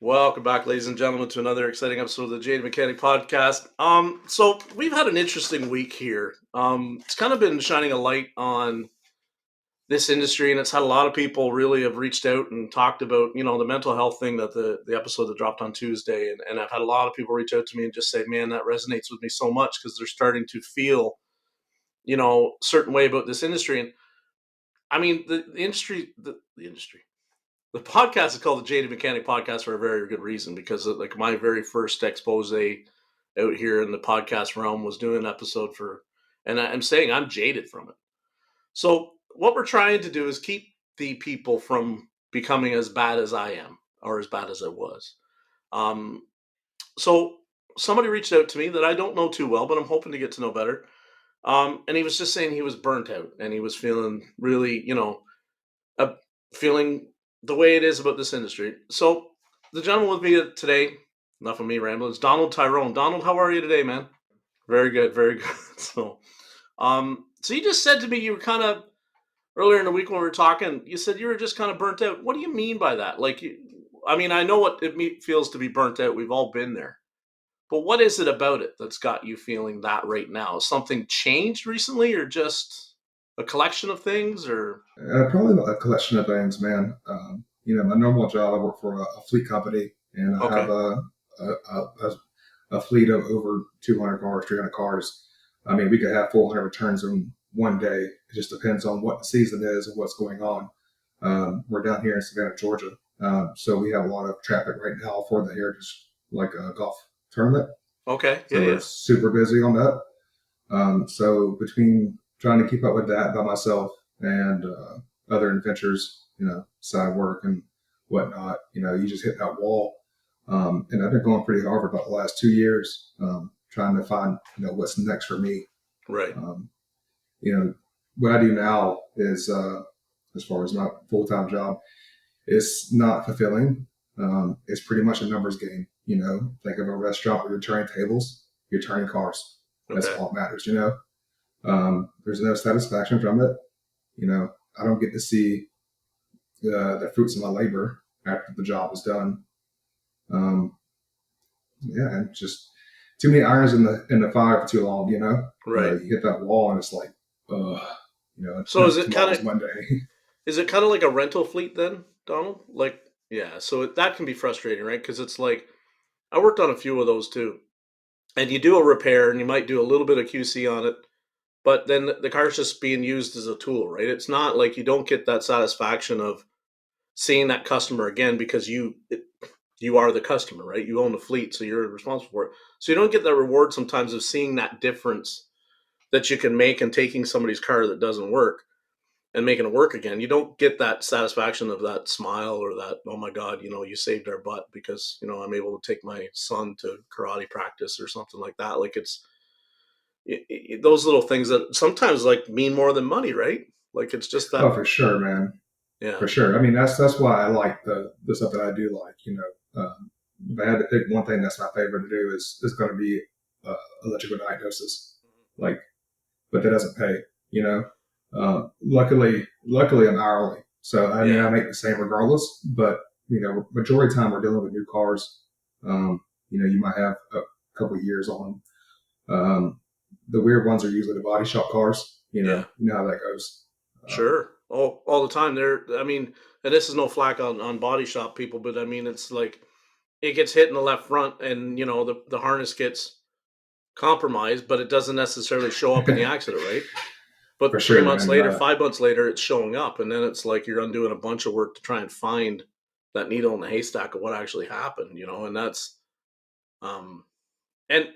Welcome back, ladies and gentlemen, to another exciting episode of the Jade Mechanic Podcast. So we've had an interesting week here. It's kind of been shining a light on this industry, and it's had a lot of people really have reached out and talked about, the mental health thing that the episode that dropped on Tuesday, and I've had a lot of people reach out to me and just say, "Man, that resonates with me so much," because they're starting to feel, a certain way about this industry. And I mean, the industry. The podcast is called the Jaded Mechanic Podcast for a very good reason, because like my very first expose out here in the podcast realm was doing an episode for, and I'm saying I'm jaded from it. So what we're trying to do is keep the people from becoming as bad as I am or as bad as I was. Um, so somebody reached out to me that I don't know too well, but I'm hoping to get to know better. And he was just saying he was burnt out and he was feeling really, uh, feeling the way it is about this industry. So the gentleman with me today, enough of me rambling, is Donald Tyrone. Donald, how are you today, man? Very good, very good. So you just said to me you were kind of earlier in the week when we were talking. You said you were just kind of burnt out. What do you mean by that? I mean, I know what feels to be burnt out. We've all been there. But what is it about it that's got you feeling that right now? Something changed recently, or just a collection of things, or Probably a collection of things, man. My normal job, I work for a fleet company, and I have okay, a fleet of over 200 cars, 300 cars. I mean, we could have 400 returns in one day. It just depends on what the season is and what's going on. We're down here in Savannah, Georgia, so we have a lot of traffic right now for the Heritage golf tournament. okay, yeah, So we're yeah, super busy on that. So between trying to keep up with that by myself and other adventures, side work and whatnot, you just hit that wall. And I've been going pretty hard for about the last 2 years, trying to find, what's next for me. right, Um, what I do now is, as far as my full-time job, it's not fulfilling. It's pretty much a numbers game. Think of a restaurant where you're turning tables, you're turning cars. That's okay. all that matters. There's no satisfaction from it. I don't get to see the fruits of my labor after the job is done. Um, yeah, and just too many irons in the fire for too long. Right. You hit that wall and it's like, uh, So tomorrow's Monday. is it kind of like a rental fleet then, Donald? Like, yeah. So that can be frustrating, right? Because it's like I worked on a few of those too, and you do a repair and you might do a little bit of QC on it, but then the car's just being used as a tool, right? It's not like you don't get that satisfaction of seeing that customer again because you are the customer, right? You own the fleet, so you're responsible for it. So you don't get that reward sometimes of seeing that difference that you can make in taking somebody's car that doesn't work and making it work again. You don't get that satisfaction of that smile or that, oh my God, you saved our butt because, I'm able to take my son to karate practice or something like that. Like those little things that sometimes like mean more than money, right? Like it's just that, Oh, for sure, man. yeah, For sure. I mean, that's why I like the stuff that I do like. If I had to pick one thing that's my favorite to do is going to be electrical diagnosis. Like, but that doesn't pay. You know, luckily I'm hourly, so I mean yeah, I make the same regardless. But majority of the time we're dealing with new cars. You might have a couple of years on. The weird ones are usually the body shop cars. yeah, You know how that goes. Um, sure. All the time there. I mean, and this is no flack on body shop people, but I mean, it's like it gets hit in the left front and, the harness gets compromised, but it doesn't necessarily show up in the accident, right? for But three sure, months man. later, 5 months later, it's showing up, and then it's like you're undoing a bunch of work to try and find that needle in the haystack of what actually happened, and that's um and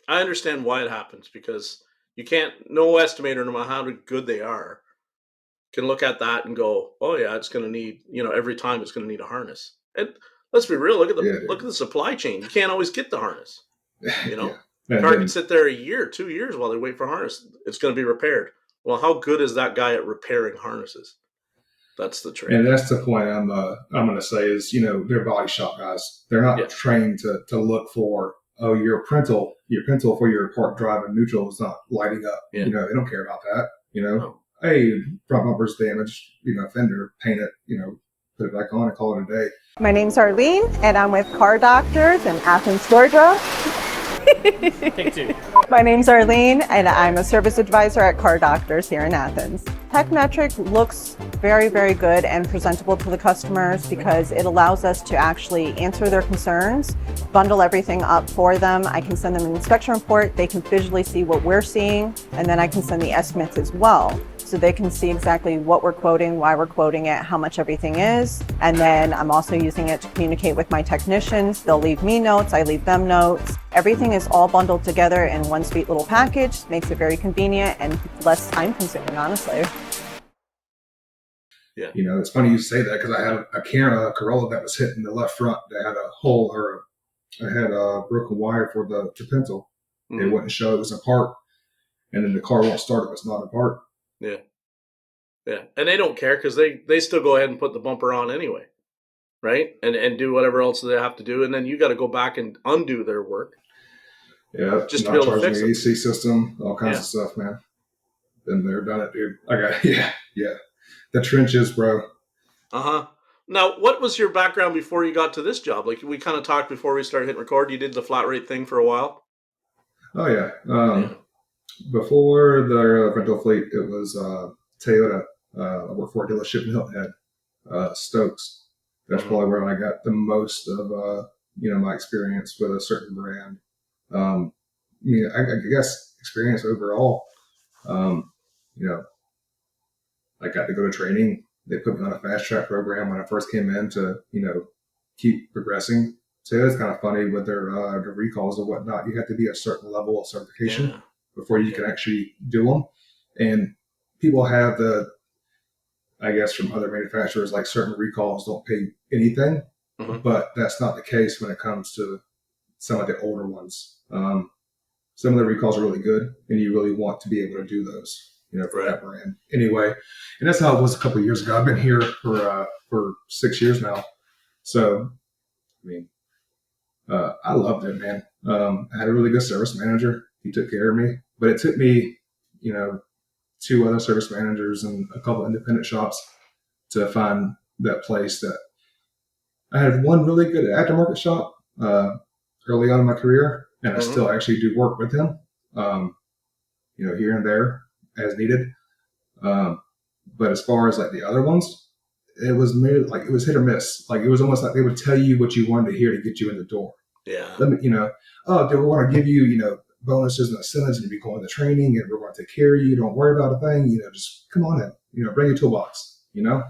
I understand why it happens because you can't no estimator, no matter how good they are, can look at that and go, oh yeah, it's gonna need, every time it's gonna need a harness. And let's be real, Yeah, look at dude. the supply chain. You can't always get the harness, you Yeah. know? And Car could then sit there a year, 2 years while they wait for harness. It's gonna be repaired. Well, how good is that guy at repairing harnesses? That's the trick. and that's the point I'm going to say is they're body shop guys. They're Yeah, not trained to look for your pintle for your park drive and neutral is not lighting up. yeah. They don't care about that. No. Hey, front bumper's damaged. Fender, paint it. put it back on, and call it a day. My name's Arlene, and I'm with Car Doctors in Athens, Georgia. Take two. My name's Arlene, and I'm a service advisor at Car Doctors here in Athens. TechMetric looks very, very good and presentable to the customers because it allows us to actually answer their concerns, bundle everything up for them. I can send them an inspection report. They can visually see what we're seeing, and then I can send the estimates as well. So they can see exactly what we're quoting, why we're quoting it, how much everything is. And then I'm also using it to communicate with my technicians. They'll leave me notes, I leave them notes. Everything is all bundled together in one sweet little package. Makes it very convenient and less time consuming, honestly. Yeah. You know, it's funny you say that because I had a Corolla that was hit in the left front that had a hole, or I had a broken wire for the pencil. Mm-hmm. It wouldn't show it was a part, and then the car won't start if it's not a part. Yeah. Yeah. And they don't care because they still go ahead and put the bumper on anyway. Right? And do whatever else they have to do. And then you got to go back and undo their work. Yeah. Just to be able to fix the it. AC system, all kinds of stuff, man. Been there, done it, dude. Yeah. The trenches, bro. Uh-huh. Now, what was your background before you got to this job? Like, we kind of talked before we started hitting record. You did the flat rate thing for a while? Oh, yeah. Before the rental fleet, it was Toyota. I worked for a dealership in Hilton Head, Stokes. That's probably where I got the most of my experience with a certain brand. I guess experience overall. I got to go to training. They put me on a fast track program when I first came in to keep progressing. So it's kind of funny with their recalls and whatnot. You have to be a certain level of certification before you can actually do them. And people have from other manufacturers, like certain recalls don't pay anything, but that's not the case when it comes to some of the older ones. Some of the recalls are really good, and you really want to be able to do those, for that brand. Anyway, and that's how it was a couple of years ago. I've been here for 6 years now. So, I loved it, man. I had a really good service manager. He took care of me, but it took me, 2 other service managers and a couple independent shops to find that place that I had one really good aftermarket shop early on in my career, and I still actually do work with him, here and there as needed. But as far as like the other ones, it was it was hit or miss. Like it was almost like they would tell you what you wanted to hear to get you in the door. Yeah. Let me, they want to give you, bonuses and incentives, and you'll be going to training, and we're going to take care of you. Don't worry about a thing. Just come on in. Bring your toolbox. Yeah.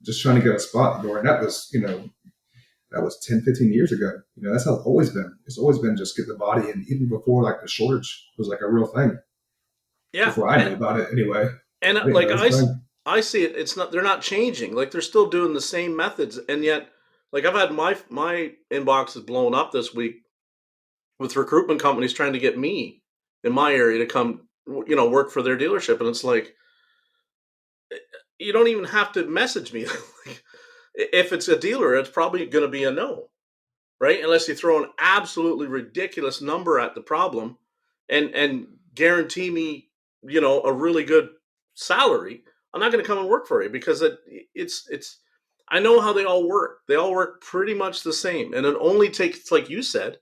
Just trying to get a spot in the door, and that was 10, 15 years ago. That's how it's always been. It's always been just get the body, and even before like the shortage was like a real thing. Yeah. Before I knew about it, anyway. And I see it. It's not. They're not changing. Like they're still doing the same methods, and yet, like I've had my inbox is blown up this week with recruitment companies trying to get me in my area to come, work for their dealership. And it's like, you don't even have to message me. If it's a dealer, it's probably going to be a no, right? Unless you throw an absolutely ridiculous number at the problem and guarantee me, a really good salary. I'm not going to come and work for you because it's, I know how they all work. They all work pretty much the same. And it only takes, like you said,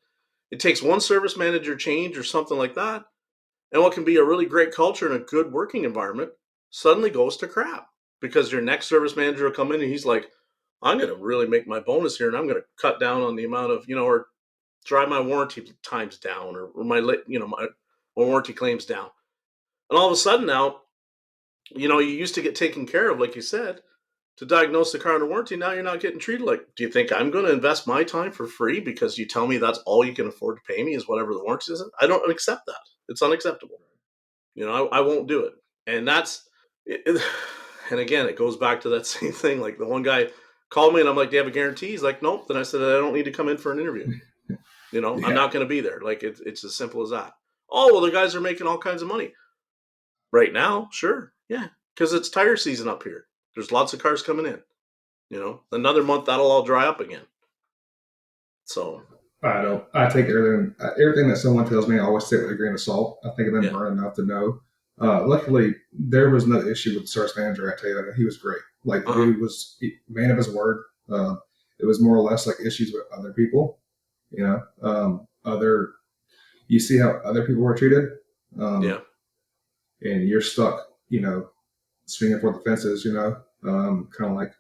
it takes one service manager change or something like that. And what can be a really great culture and a good working environment suddenly goes to crap because your next service manager will come in and he's like, I'm going to really make my bonus here and I'm going to cut down on the amount of, or drive my warranty times down or my warranty claims down. And all of a sudden now, you used to get taken care of, like you said, to diagnose the car under warranty. Now you're not getting treated like, do you think I'm going to invest my time for free because you tell me that's all you can afford to pay me is whatever the warranty is? I don't accept that. It's unacceptable. I won't do it. And and again, it goes back to that same thing. Like the one guy called me and I'm like, do you have a guarantee? He's like, nope. Then I said, I don't need to come in for an interview. I'm not going to be there. Like it's as simple as that. Oh, well, the guys are making all kinds of money right now. Sure. Yeah. Because it's tire season up here. There's lots of cars coming in. Another month that'll all dry up again. So I take everything that someone tells me. I always take it with a grain of salt. I think I've been burned enough to know. Luckily, there was no issue with the service manager at Toyota. He was great. Like the dude was man of his word. It was more or less like issues with other people, you know, you see how other people were treated. Yeah. And you're stuck, you know, swinging for the fences, you know, kind of like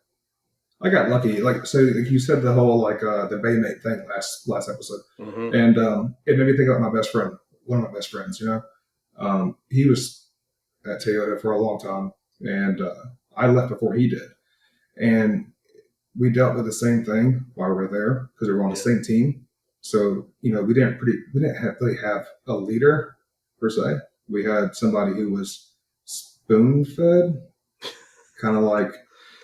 I got lucky. Like, so like you said the whole, like, the Baymate thing last episode. Mm-hmm. And, it made me think about my best friend, one of my best friends, you know, he was at Toyota for a long time and, I left before he did. And we dealt with the same thing while we were there because we were on the same team. So, you know, we didn't really have a leader per se. We had somebody who was spoon fed, kind of like,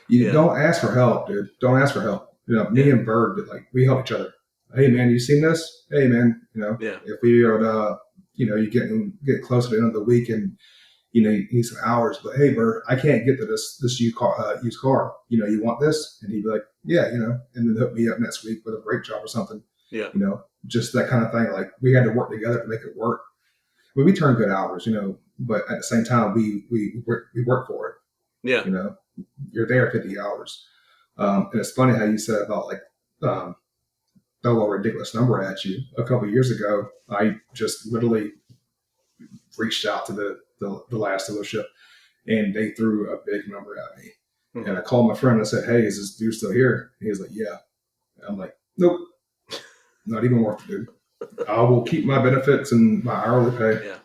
you don't ask for help, dude. Don't ask for help. You know, me and Bird, like, we help each other. Hey, man, you seen this? Hey, man, you know, if we are, you know, you get closer to the end of the week and, you know, you need some hours, but hey, Bird, I can't get to this used car. You know, you want this? And he'd be like, yeah, you know, and then hook me up next week with a brake job or something. Yeah. You know, just that kind of thing. Like, we had to work together to make it work. We turned good hours, you know, but at the same time, we work for it. Yeah. You know, you're there 50 hours. And it's funny how you said about, like, throw a ridiculous number at you. A couple of years ago, I just literally reached out to the last dealership and they threw a big number at me. Mm-hmm. And I called my friend and I said, hey, is this dude still here? And he was like, yeah. And I'm like, nope, not even worth it, dude. I will keep my benefits and my hourly pay. Yeah.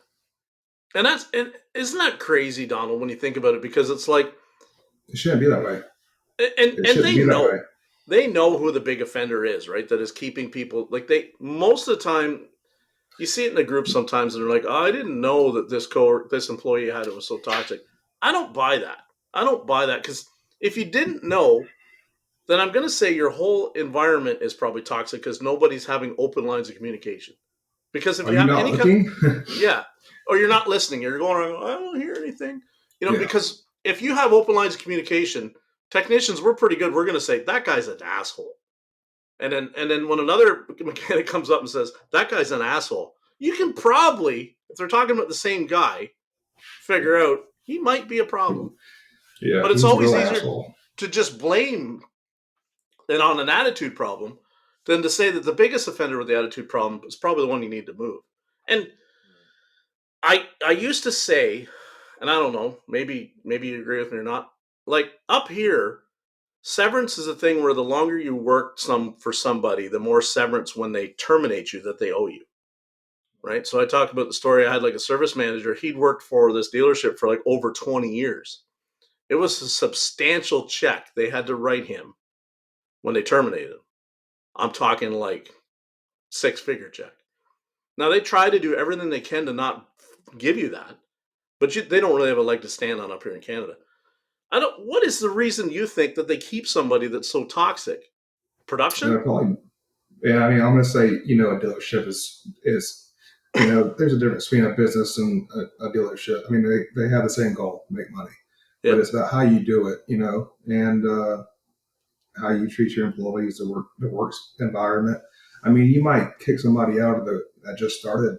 And isn't that crazy, Donald, when you think about it? Because it's like, it shouldn't be that way. And they know who the big offender is, right? That is keeping people, like, most of the time, you see it in the group sometimes and they're like, oh, I didn't know that this employee had it was so toxic. I don't buy that because if you didn't know, then I'm going to say your whole environment is probably toxic because nobody's having open lines of communication. Because if you have any or you're not listening, you're going around, I don't hear anything, you know, because if you have open lines of communication, technicians, we're pretty good. We're going to say that guy's an asshole. And then when another mechanic comes up and says, that guy's an asshole, you can probably, if they're talking about the same guy, figure out he might be a problem. Yeah, but it's always easier to just blame it on an attitude problem than to say that the biggest offender with the attitude problem is probably the one you need to move. And I used to say, and I don't know, maybe you agree with me or not, like up here, severance is a thing where the longer you work for somebody, the more severance when they terminate you that they owe you. Right? So I talked about the story. I had like a service manager. He'd worked for this dealership for like over 20 years. It was a substantial check they had to write him when they terminated him. I'm talking like 6-figure check. Now they try to do everything they can to not give you that, but they don't really have a leg to stand on up here in Canada. What is the reason you think that they keep somebody that's so toxic? Production? Yeah, I mean, I'm going to say, you know, a dealership is, you know, there's a difference between a business and a dealership. I mean, they have the same goal, make money, but it's about how you do it, you know, and how you treat your employees, the work environment. I mean, you might kick somebody out of that just started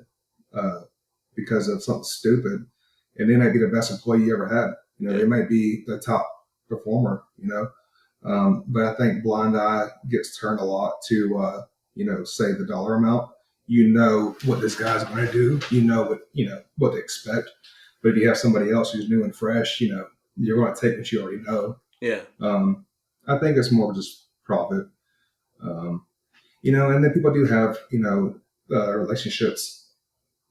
because of something stupid, and they might be the best employee you ever had. You know, they might be the top performer, you know. But I think blind eye gets turned a lot to, you know, say the dollar amount. You know what this guy's going to do. You know what to expect. But if you have somebody else who's new and fresh, you know, you're going to take what you already know. Yeah. I think it's more just profit. You know, and then people do have, you know, relationships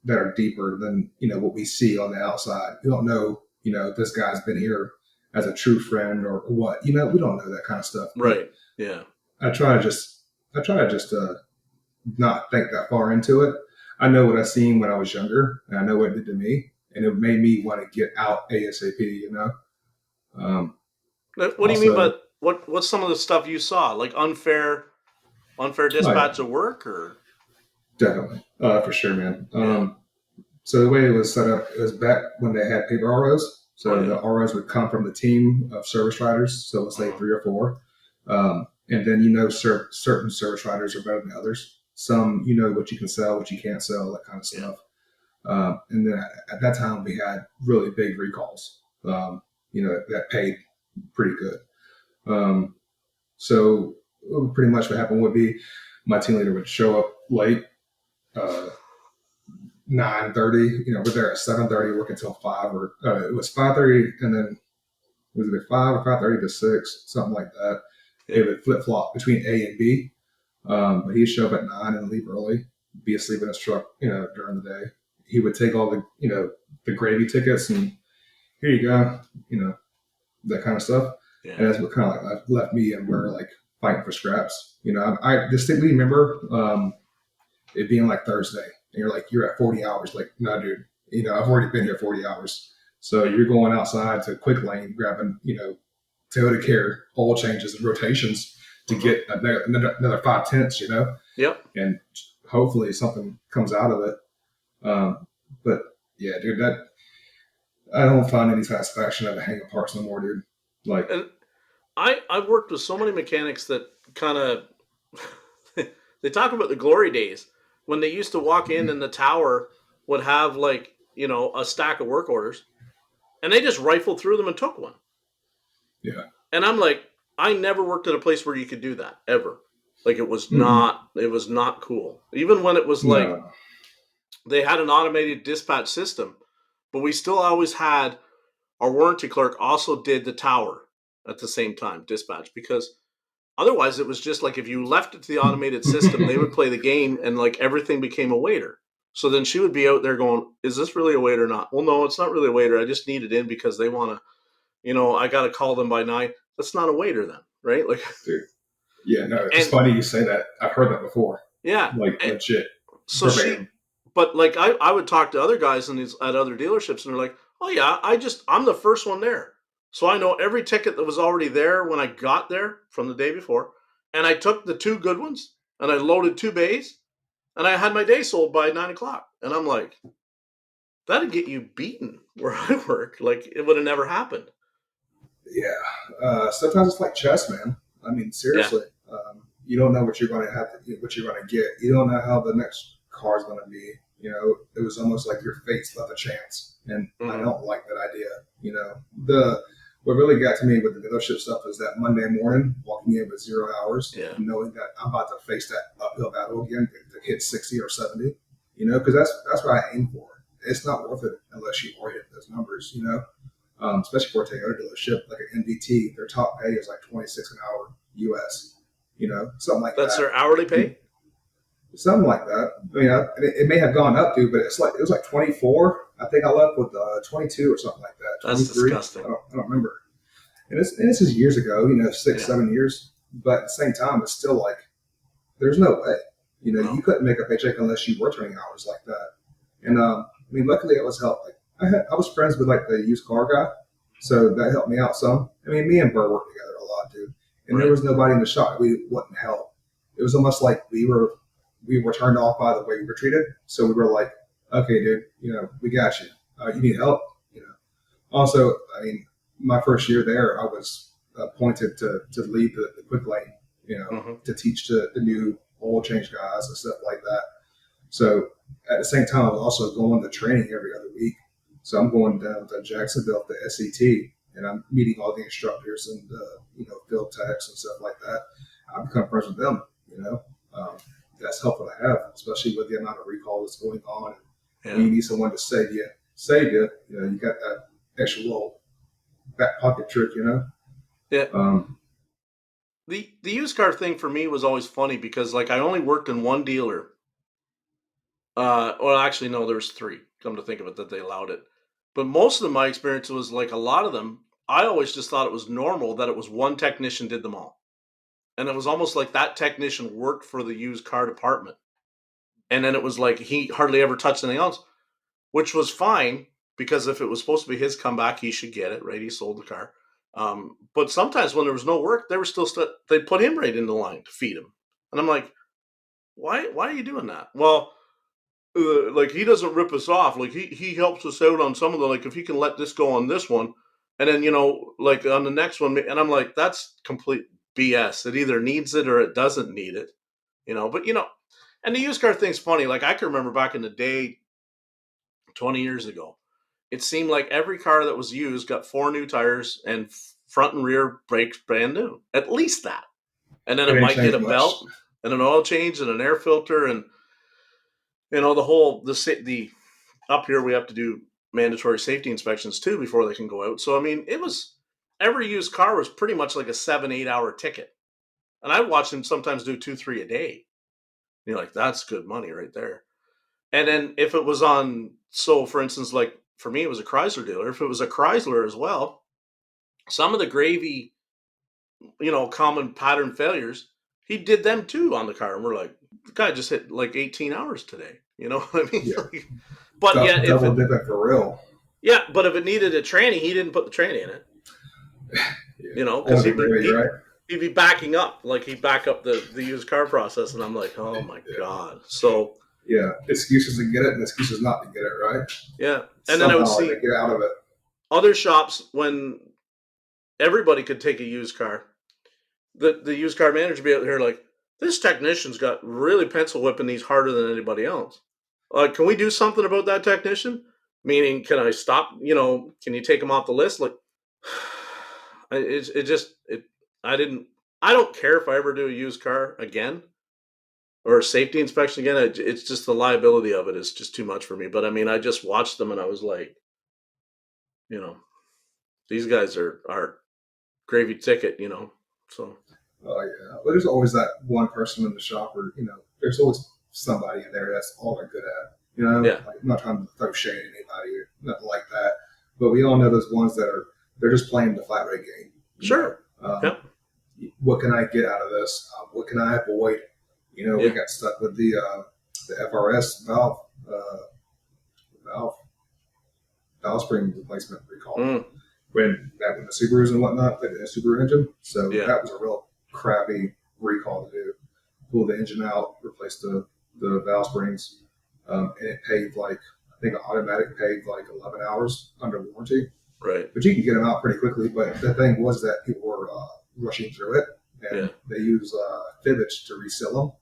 that are deeper than, you know, what we see on the outside. You don't know, you know, this guy's been here as a true friend or what, you know, we don't know that kind of stuff. Right. Yeah. I try to just not think that far into it. I know what I seen when I was younger and I know what it did to me and it made me want to get out ASAP, you know? What do you mean by what's some of the stuff you saw? Like unfair dispatch of work or? Definitely. For sure, man. So the way it was set up, it was back when they had paper ROs. So the ROs would come from the team of service riders. So let's say 3 or 4. And then, you know, certain service riders are better than others. Some, you know, what you can sell, what you can't sell, that kind of stuff. And then at that time we had really big recalls, you know, that paid pretty good. So pretty much what happened would be my team leader would show up late, 9:30. We're there at 7:30, work until 5, or it was 5:30, and then was it 5 or 5:30 to 6, something like that. It would flip flop between A and B. But he'd show up at 9 and leave early, be asleep in his truck, during the day. He would take all the, the gravy tickets and here you go, that kind of stuff. Yeah. And that's what kind of like left me and we're like fighting for scraps. I distinctly remember it being like Thursday and you're at 40 hours. Like, no, dude, I've already been here 40 hours. So you're going outside to quick lane, grabbing, Toyota Care oil changes and rotations to get another 5/10, Yep. and hopefully something comes out of it. But yeah, dude, that I don't find any satisfaction out of hanging parts no more, dude. Like, And I've worked with so many mechanics that kind of they talk about the glory days when they used to walk in and the tower would have like, a stack of work orders and they just rifled through them and took one. yeah. And I'm like, I never worked at a place where you could do that ever. Like it was not cool. Even when it was like they had an automated dispatch system, but we still always had our warranty clerk also did the tower at the same time, dispatch, because otherwise it was just like if you left it to the automated system, they would play the game and like everything became a waiter. So then she would be out there going, is this really a waiter or not? Well, no, it's not really a waiter. I just need it in because they want to, I got to call them by 9. That's not a waiter then, right? Like, dude. Yeah, no, it's funny you say that. I've heard that before. Yeah. Like, legit. So but like I would talk to other guys at other dealerships and they're like, oh yeah, I'm the first one there. So I know every ticket that was already there when I got there from the day before. And I took the 2 good ones and I loaded 2 bays and I had my day sold by 9 o'clock. And I'm like, that'd get you beaten where I work. Like it would have never happened. Yeah. Sometimes it's like chess, man. I mean, seriously. Yeah. You don't know what you're going to have what you're going to get. You don't know how the next car is going to be. It was almost like your fate's left a chance. And I don't like that idea. What really got to me with the dealership stuff is that Monday morning, walking in with 0 hours, knowing that I'm about to face that uphill battle again to hit 60 or 70, because that's what I aim for. It's not worth it unless you are hitting those numbers, especially for a Toyota dealership, like an NVT, their top pay is like 26 an hour US, something like that. That's their hourly pay? Something like that. I mean, it may have gone up, dude, but it was like 24. I think I left with 22 or something like that. That's disgusting. I don't remember. And this is years ago, 6-7 years. But at the same time, it's still like, there's no way. You couldn't make a paycheck unless you were turning hours like that. And luckily it was helped. Like I was friends with like the used car guy, so that helped me out some. I mean, me and Burr worked together a lot, dude. And there was nobody in the shop we wouldn't help. It was almost like we were turned off by the way we were treated. So we were like, okay, dude, we got you. You need help, Also, I mean, my first year there, I was appointed to lead the quick lane, to teach the new oil change guys and stuff like that. So at the same time, I was also going to training every other week. So I'm going down to Jacksonville to SET, and I'm meeting all the instructors and field techs and stuff like that. I become friends with them. That's helpful to have, especially with the amount of recall that's going on. And when you need someone to save you, you got that extra little back pocket trick, Yeah. The used car thing for me was always funny because like I only worked in one dealer. Well, actually, no, there was 3. Come to think of it, that they allowed it. But most of my experience was like a lot of them. I always just thought it was normal that it was one technician did them all. And it was almost like that technician worked for the used car department. And then it was like he hardly ever touched anything else, which was fine because if it was supposed to be his comeback, he should get it, right? He sold the car. But sometimes when there was no work, they were still they'd put him right in the line to feed him. And I'm like, why are you doing that? Well, like he doesn't rip us off. Like he helps us out on some of the, like if he can let this go on this one, and then like on the next one, and I'm like, that's complete BS. It either needs it or it doesn't need it, But and the used car thing's funny. Like I can remember back in the day, 20 years ago, it seemed like every car that was used got 4 new tires and front and rear brakes brand new, at least that. And then It it ain't might get changed a much. belt and an oil change and an air filter, and the whole the up here we have to do mandatory safety inspections too before they can go out. So I mean, it was every used car was pretty much like a 7-8 hour ticket, and I'd watch them sometimes do 2-3 a day. You're like, that's good money right there. And then if it was on, so for instance, like for me, it was a Chrysler dealer. If it was a Chrysler as well, some of the gravy, common pattern failures, he did them too on the car. And we're like, the guy just hit like 18 hours today. You know what I mean? Yeah. Like, but yet, double dipping for real. yeah, but if it needed a tranny, he didn't put the tranny in it. Yeah. Because Right? he'd be backing up, like he'd back up the used car process. And I'm like, oh my God. So, yeah, excuses to get it and excuses not to get it, right? yeah. And then I would Somehow see they get out of it. other shops when everybody could take a used car. The used car manager would be out here like, this technician's got really pencil whipping these harder than anybody else. Like, can we do something about that technician? Meaning, can I stop? Can you take him off the list? Like, I don't care if I ever do a used car again or a safety inspection again. It's just the liability of it is just too much for me. But I mean, I just watched them and I was like, these guys are gravy ticket, so. Oh yeah, but there's always that one person in the shop, or there's always somebody in there that's all they're good at. Yeah. Like, I'm not trying to throw shade at anybody or nothing like that, but we all know those ones that they're just playing the flat rate game. Sure. Yep. What can I get out of this? What can I avoid? We got stuck with the FRS valve spring replacement recall. When the Subarus and whatnot, the Subaru engine. So that was a real crappy recall to do. Pull the engine out, replace the valve springs, and it paid I think automatic paid 11 hours under warranty. Right. But you can get them out pretty quickly. But the thing was that people were rushing through it, and they use Fibbage to reseal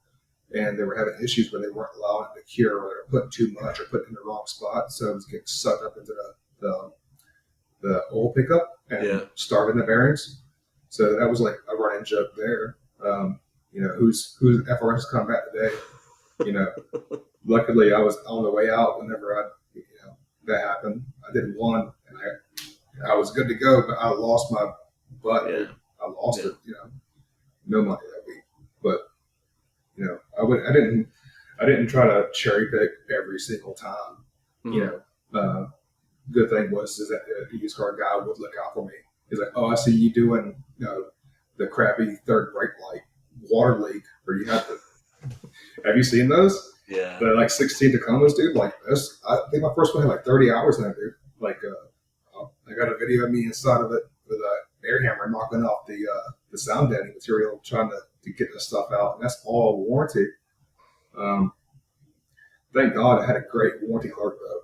them, and they were having issues where they weren't allowing it to cure, or they were putting too much or putting it in the wrong spot, so it was getting sucked up into the oil pickup and starving the bearings. So that was like a running joke there. Who's FRS come back today? Luckily I was on the way out whenever that happened. I did one and I was good to go, but I lost my butt. Yeah. I lost it. No money that week. But I didn't try to cherry pick every single time. Mm-hmm. Good thing was that the used car guy would look out for me. He's like, "Oh, I see you doing the crappy third brake light water leak, or you have to." Have you seen those? Yeah. The 16 Tacomas, dude. Like this, I think my first one had 30 hours in it, dude. I got a video of me inside of it with a air hammer knocking off the sound deadening material, trying to get this stuff out, and that's all warranty. Thank God I had a great warranty clerk though.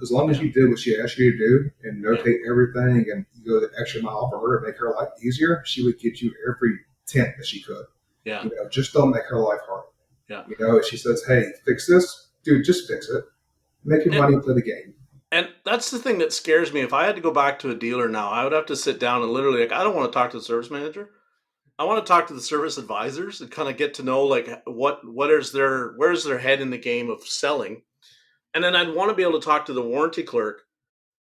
As long as you did what she asked you to do and notate everything and you go the extra mile for her to make her life easier, she would get you every tint that she could. Yeah. Just don't make her life hard. Yeah. If she says, "Hey, fix this," dude, just fix it. Make your money and play the game. And that's the thing that scares me. If I had to go back to a dealer now, I would have to sit down and literally, I don't want to talk to the service manager. I want to talk to the service advisors and kind of get to know where's their head in the game of selling. And then I'd want to be able to talk to the warranty clerk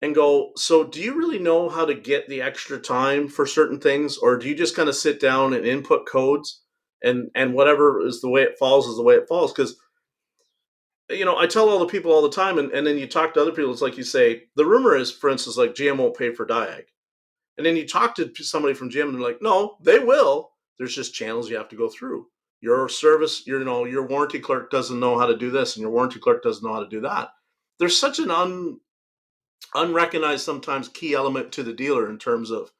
and go, so do you really know how to get the extra time for certain things? Or do you just kind of sit down and input codes and whatever is the way it falls is the way it falls? Because, I tell all the people all the time, and then you talk to other people, it's like you say, the rumor is, for instance, like GM won't pay for diag. And then you talk to somebody from GM and they're like, no, they will. There's just channels you have to go through. Your service, your warranty clerk doesn't know how to do this, and your warranty clerk doesn't know how to do that. There's such an unrecognized sometimes key element to the dealer in terms of,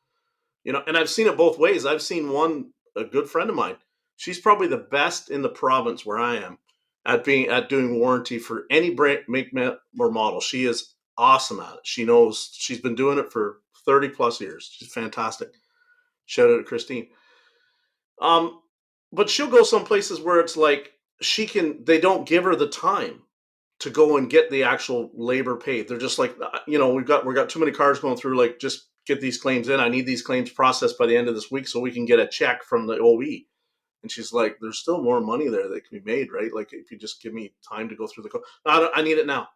and I've seen it both ways. I've seen a good friend of mine. She's probably the best in the province where I am at doing warranty for any brand, make, or model. She is awesome at it. She knows, she's been doing it for 30 plus years. She's fantastic. Shout out to Christine. But she'll go some places where it's like they don't give her the time to go and get the actual labor paid. They're just like, we've got too many cars going through, like, just get these claims in. I need these claims processed by the end of this week so we can get a check from the OE. And she's like, there's still more money there that can be made, right? Like, if you just give me time to go through the code. No, I need it now.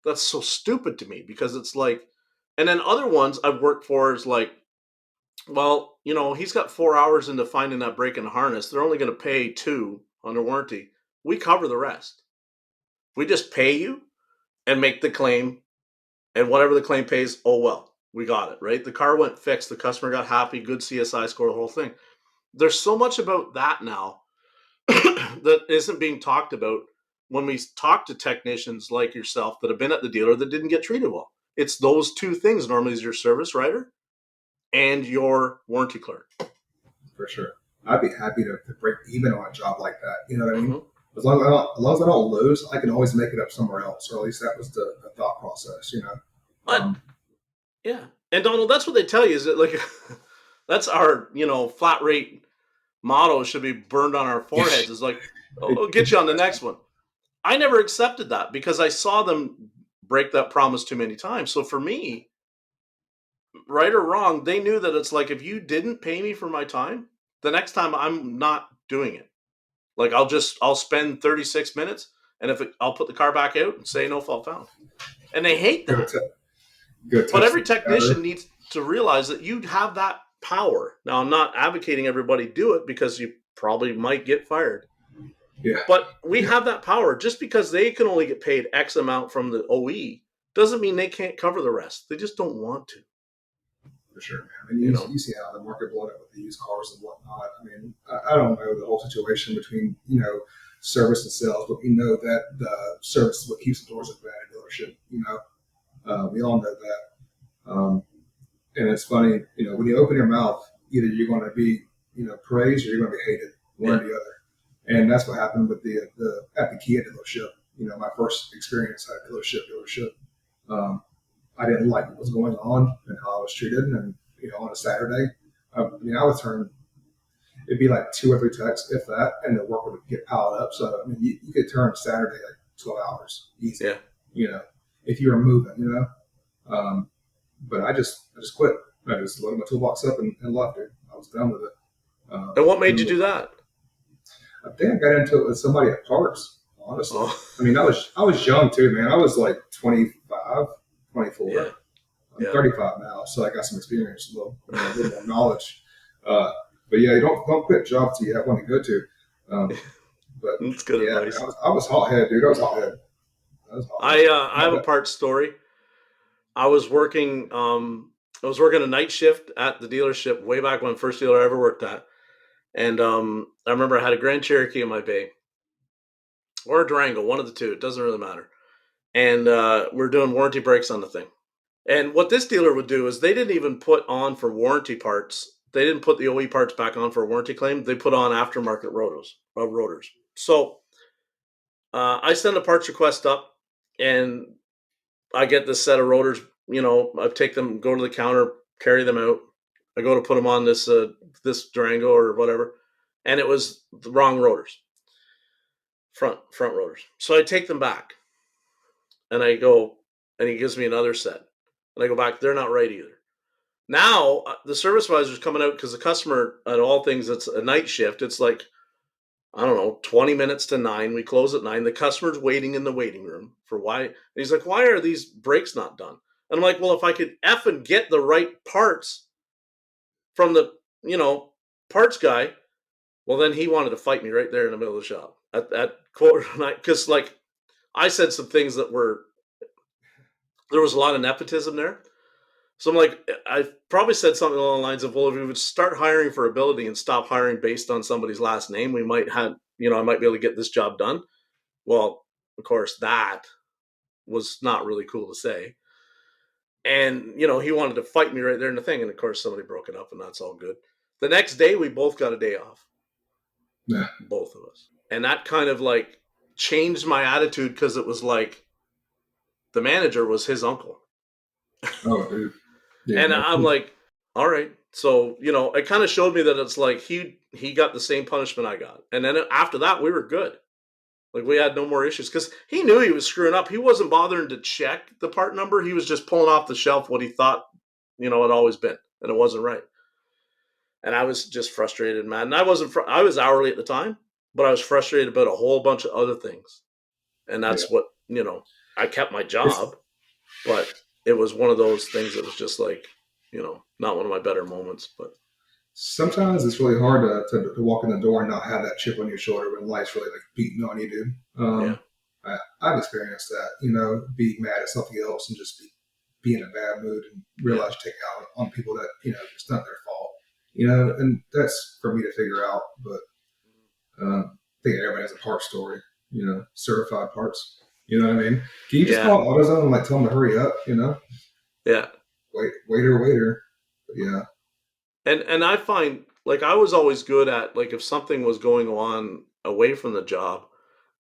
That's so stupid to me, because it's like, and then other ones I've worked for is like, well, he's got 4 hours into finding that break in the harness. They're only going to pay 2 under warranty. We cover the rest. We just pay you and make the claim, and whatever the claim pays, oh well, we got it, right? The car went fixed. The customer got happy, good CSI score, the whole thing. There's so much about that now that isn't being talked about when we talk to technicians like yourself that have been at the dealer that didn't get treated well. It's those two things normally, is your service writer and your warranty clerk. For sure. I'd be happy to break even on a job like that. You know what I mean? As long as I don't lose, I can always make it up somewhere else. Or at least that was the thought process, Yeah. And Donald, that's what they tell you, is that, like, that's our, flat rate motto should be burned on our foreheads. Is like, I'll get you on the next one. I never accepted that because I saw them break that promise too many times. So for me, right or wrong, they knew that it's like, if you didn't pay me for my time, the next time I'm not doing it. Like, I'll spend 36 minutes, and I'll put the car back out and say no fault found. And they hate that. Good. But every technician needs to realize that you have that power. Now, I'm not advocating everybody do it, because you probably might get fired. Yeah. But we have that power. Just because they can only get paid X amount from the OE doesn't mean they can't cover the rest. They just don't want to. For sure, man. I mean, you see how the market blown up with the used cars and whatnot. I mean, I don't know the whole situation between, service and sales, but we know that the service is what keeps the doors open at a dealership. We all know that. And it's funny, when you open your mouth, either you're going to be, praised, or you're going to be hated, one or the other. And that's what happened with at the Kia dealership. My first experience at a dealership. I didn't like what was going on and how I was treated. And, on a Saturday, I would turn, it'd be like 2 or 3 texts, if that, and the work would get piled up. So, you could turn Saturday like 12 hours easy, if you were moving, but I just quit. I just loaded my toolbox up and left it. I was done with it. And what made you do that? I think I got into it with somebody at Parks, honestly. I was young too, man. I was like 25, 24. Yeah. I'm 35 now, so I got some experience, a little more knowledge. But yeah, you don't quit jobs till you have one to go to. But that's good advice. I was hothead, dude. I was hothead. I have a part story. I was working a night shift at the dealership way back when, first dealer I ever worked at. And I remember I had a Grand Cherokee in my bay, or a Durango, one of the two. It doesn't really matter. And we're doing warranty brakes on the thing. And what this dealer would do is they didn't even put on for warranty parts. They didn't put the OE parts back on for a warranty claim. They put on aftermarket rotors. So I send a parts request up, and I get this set of rotors. I take them, go to the counter, carry them out. I go to put them on this Durango or whatever, and it was the wrong rotors, front rotors. So I take them back, and I go, and he gives me another set, and I go back. They're not right either. Now the service advisor's coming out, because the customer, at all things, it's a night shift. It's like, I don't know, 20 minutes to 9. We close at 9. The customer's waiting in the waiting room for why. And he's like, why are these brakes not done? And I'm like, well, if I could effing get the right parts from the, parts guy, well, then he wanted to fight me right there in the middle of the shop at quarter to 9. Because, like, I said some things that there was a lot of nepotism there. So I'm like, I probably said something along the lines of, well, if we would start hiring for ability and stop hiring based on somebody's last name, we might have, I might be able to get this job done. Well, of course, that was not really cool to say. And, he wanted to fight me right there in the thing. And of course, somebody broke it up, and that's all good. The next day, we both got a day off. Yeah. Both of us. And that kind of like changed my attitude, because it was like the manager was his uncle. Oh, dude. Yeah, and I'm like, all right. So, it kind of showed me that it's like he got the same punishment I got. And then after that, we were good. Like, we had no more issues, because he knew he was screwing up. He wasn't bothering to check the part number. He was just pulling off the shelf what he thought it always been, and it wasn't right. And I was just frustrated, man. And I wasn't. I was hourly at the time, but I was frustrated about a whole bunch of other things. And Yeah. that's what I kept my It's, job, but it was one of those things that was just like, not one of my better moments. But sometimes it's really hard to walk in the door and not have that chip on your shoulder when life's really like beating on you, dude. yeah, I've experienced that, being mad at something else and just be in a bad mood and realize you take out on people that, it's not their fault, and that's for me to figure out. But I think everybody has a part story, certified parts. You know what I mean? Can you just call AutoZone and like tell them to hurry up, yeah. Waiter. But yeah. And I find, like, I was always good at, like, if something was going on away from the job,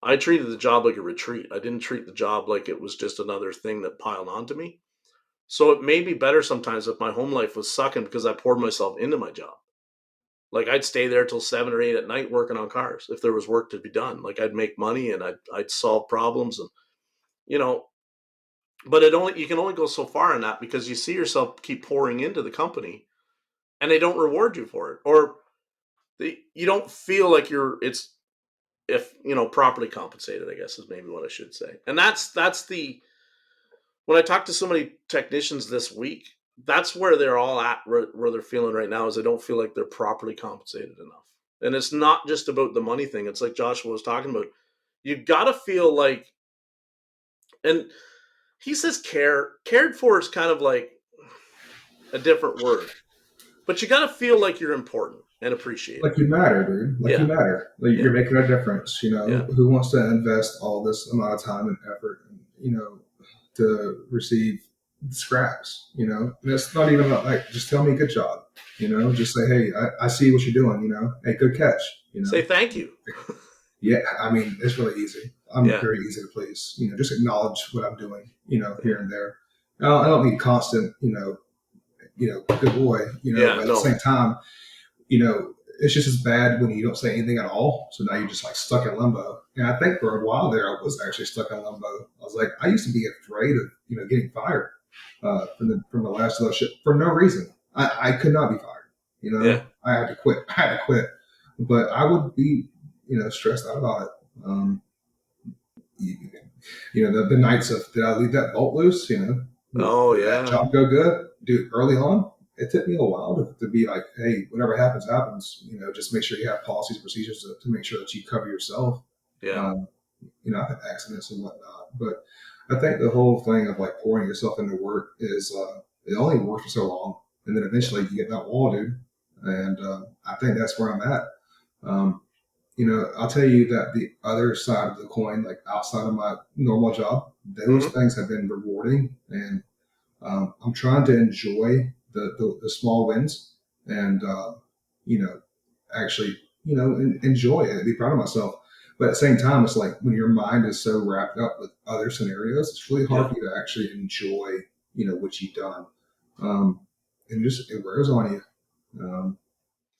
I treated the job like a retreat. I didn't treat the job like it was just another thing that piled onto me. So it made me better sometimes if my home life was sucking because I poured myself into my job. Like, I'd stay there till 7 or 8 at night working on cars if there was work to be done. Like, I'd make money and I'd solve problems, and you know, but you can only go so far in that because you see yourself keep pouring into the company and they don't reward you for it, or you don't feel like it's if properly compensated, I guess is maybe what I should say. And that's the when I talk to so many technicians this week, that's where they're all at, where they're feeling right now, is they don't feel like they're properly compensated enough. And it's not just about the money thing. It's like Joshua was talking about. You got to feel like, and he says cared for is kind of like a different word, but you got to feel like you're important and appreciated. Like you matter, dude. Like you matter. Like you're making a difference. Who wants to invest all this amount of time and effort, to receive scraps? And it's not even about like just tell me good job. Just say, hey, I see what you're doing. Hey, good catch. Say thank you. Yeah, I mean it's really easy. I'm very easy to please. Just acknowledge what I'm doing. Here and there. I don't need constant. Good boy. But at the same time, it's just as bad when you don't say anything at all. So now you're just like stuck in limbo. And I think for a while there, I was actually stuck in limbo. I was like, I used to be afraid of, getting fired from the last of those shit for no reason. I could not be fired. I had to quit. But I would be, stressed out about it. The nights of did I leave that bolt loose? Did that job go good? Dude, early on, it took me a while to be like, hey, whatever happens, happens. Just make sure you have policies and procedures to make sure that you cover yourself. Yeah. I've had accidents and whatnot. But I think the whole thing of like pouring yourself into work is it only works for so long. And then eventually you get that wall, dude. And I think that's where I'm at. I'll tell you that the other side of the coin, like outside of my normal job, those things have been rewarding. And I'm trying to enjoy the small wins and, actually, enjoy it, be proud of myself. But at the same time, it's like when your mind is so wrapped up with other scenarios, it's really hard for you to actually enjoy, what you've done. And it wears on you.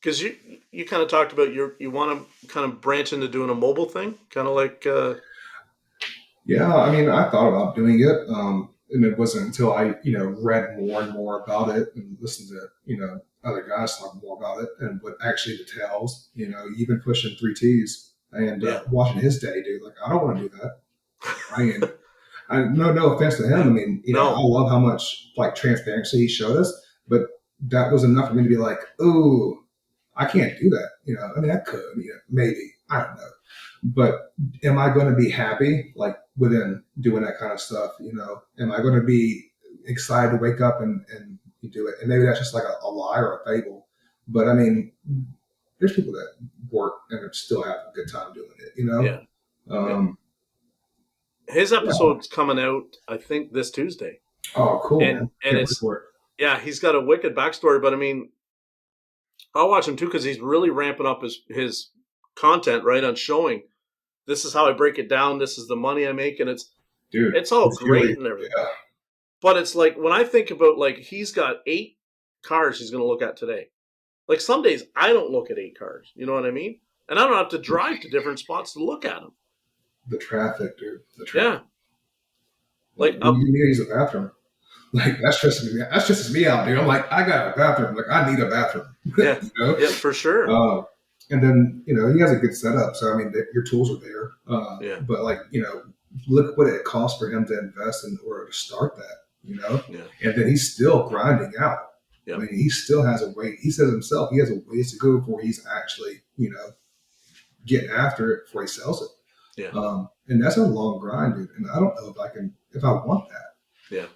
Because you kind of talked about you want to kind of branch into doing a mobile thing, kind of like. Yeah, I mean, I thought about doing it, and it wasn't until I, read more and more about it and listened to, other guys talk more about it and what actually entails. You've been pushing 3Ts and watching his day, dude. Like, I don't want to do that. I mean, no offense to him. I mean, I love how much like transparency he showed us, but that was enough for me to be like, oh, I can't do that. I mean, I could, maybe, I don't know. But am I going to be happy, like within doing that kind of stuff? Am I going to be excited to wake up and do it? And maybe that's just like a lie or a fable. But I mean, there's people that work and still have a good time doing it. His episode's coming out, I think, this Tuesday. Oh, cool, and man! And it's he's got a wicked backstory. But I mean, I'll watch him too because he's really ramping up his content, right, on showing this is how I break it down. This is the money I make, and it's all great really, and everything. Yeah. But it's like when I think about like he's got 8 cars he's going to look at today. Like some days I don't look at 8 cars. You know what I mean? And I don't have to drive to different spots to look at them. The traffic, dude. The traffic. Yeah. Like you need to use the bathroom. Like that stresses me. That stresses me out, dude. I'm like, I got a bathroom. Like I need a bathroom. Yeah. You know. Yeah, for sure. And then he has a good setup. So I mean, your tools are there. Yeah. But like look what it costs for him to invest in order to start that. Yeah. And then he's still grinding out. I Yeah. mean, he still has a way. He says himself, he has a ways to go before he's actually getting after it before he sells it. Yeah. And that's a long grind, dude. And I don't know if I want that. Yeah.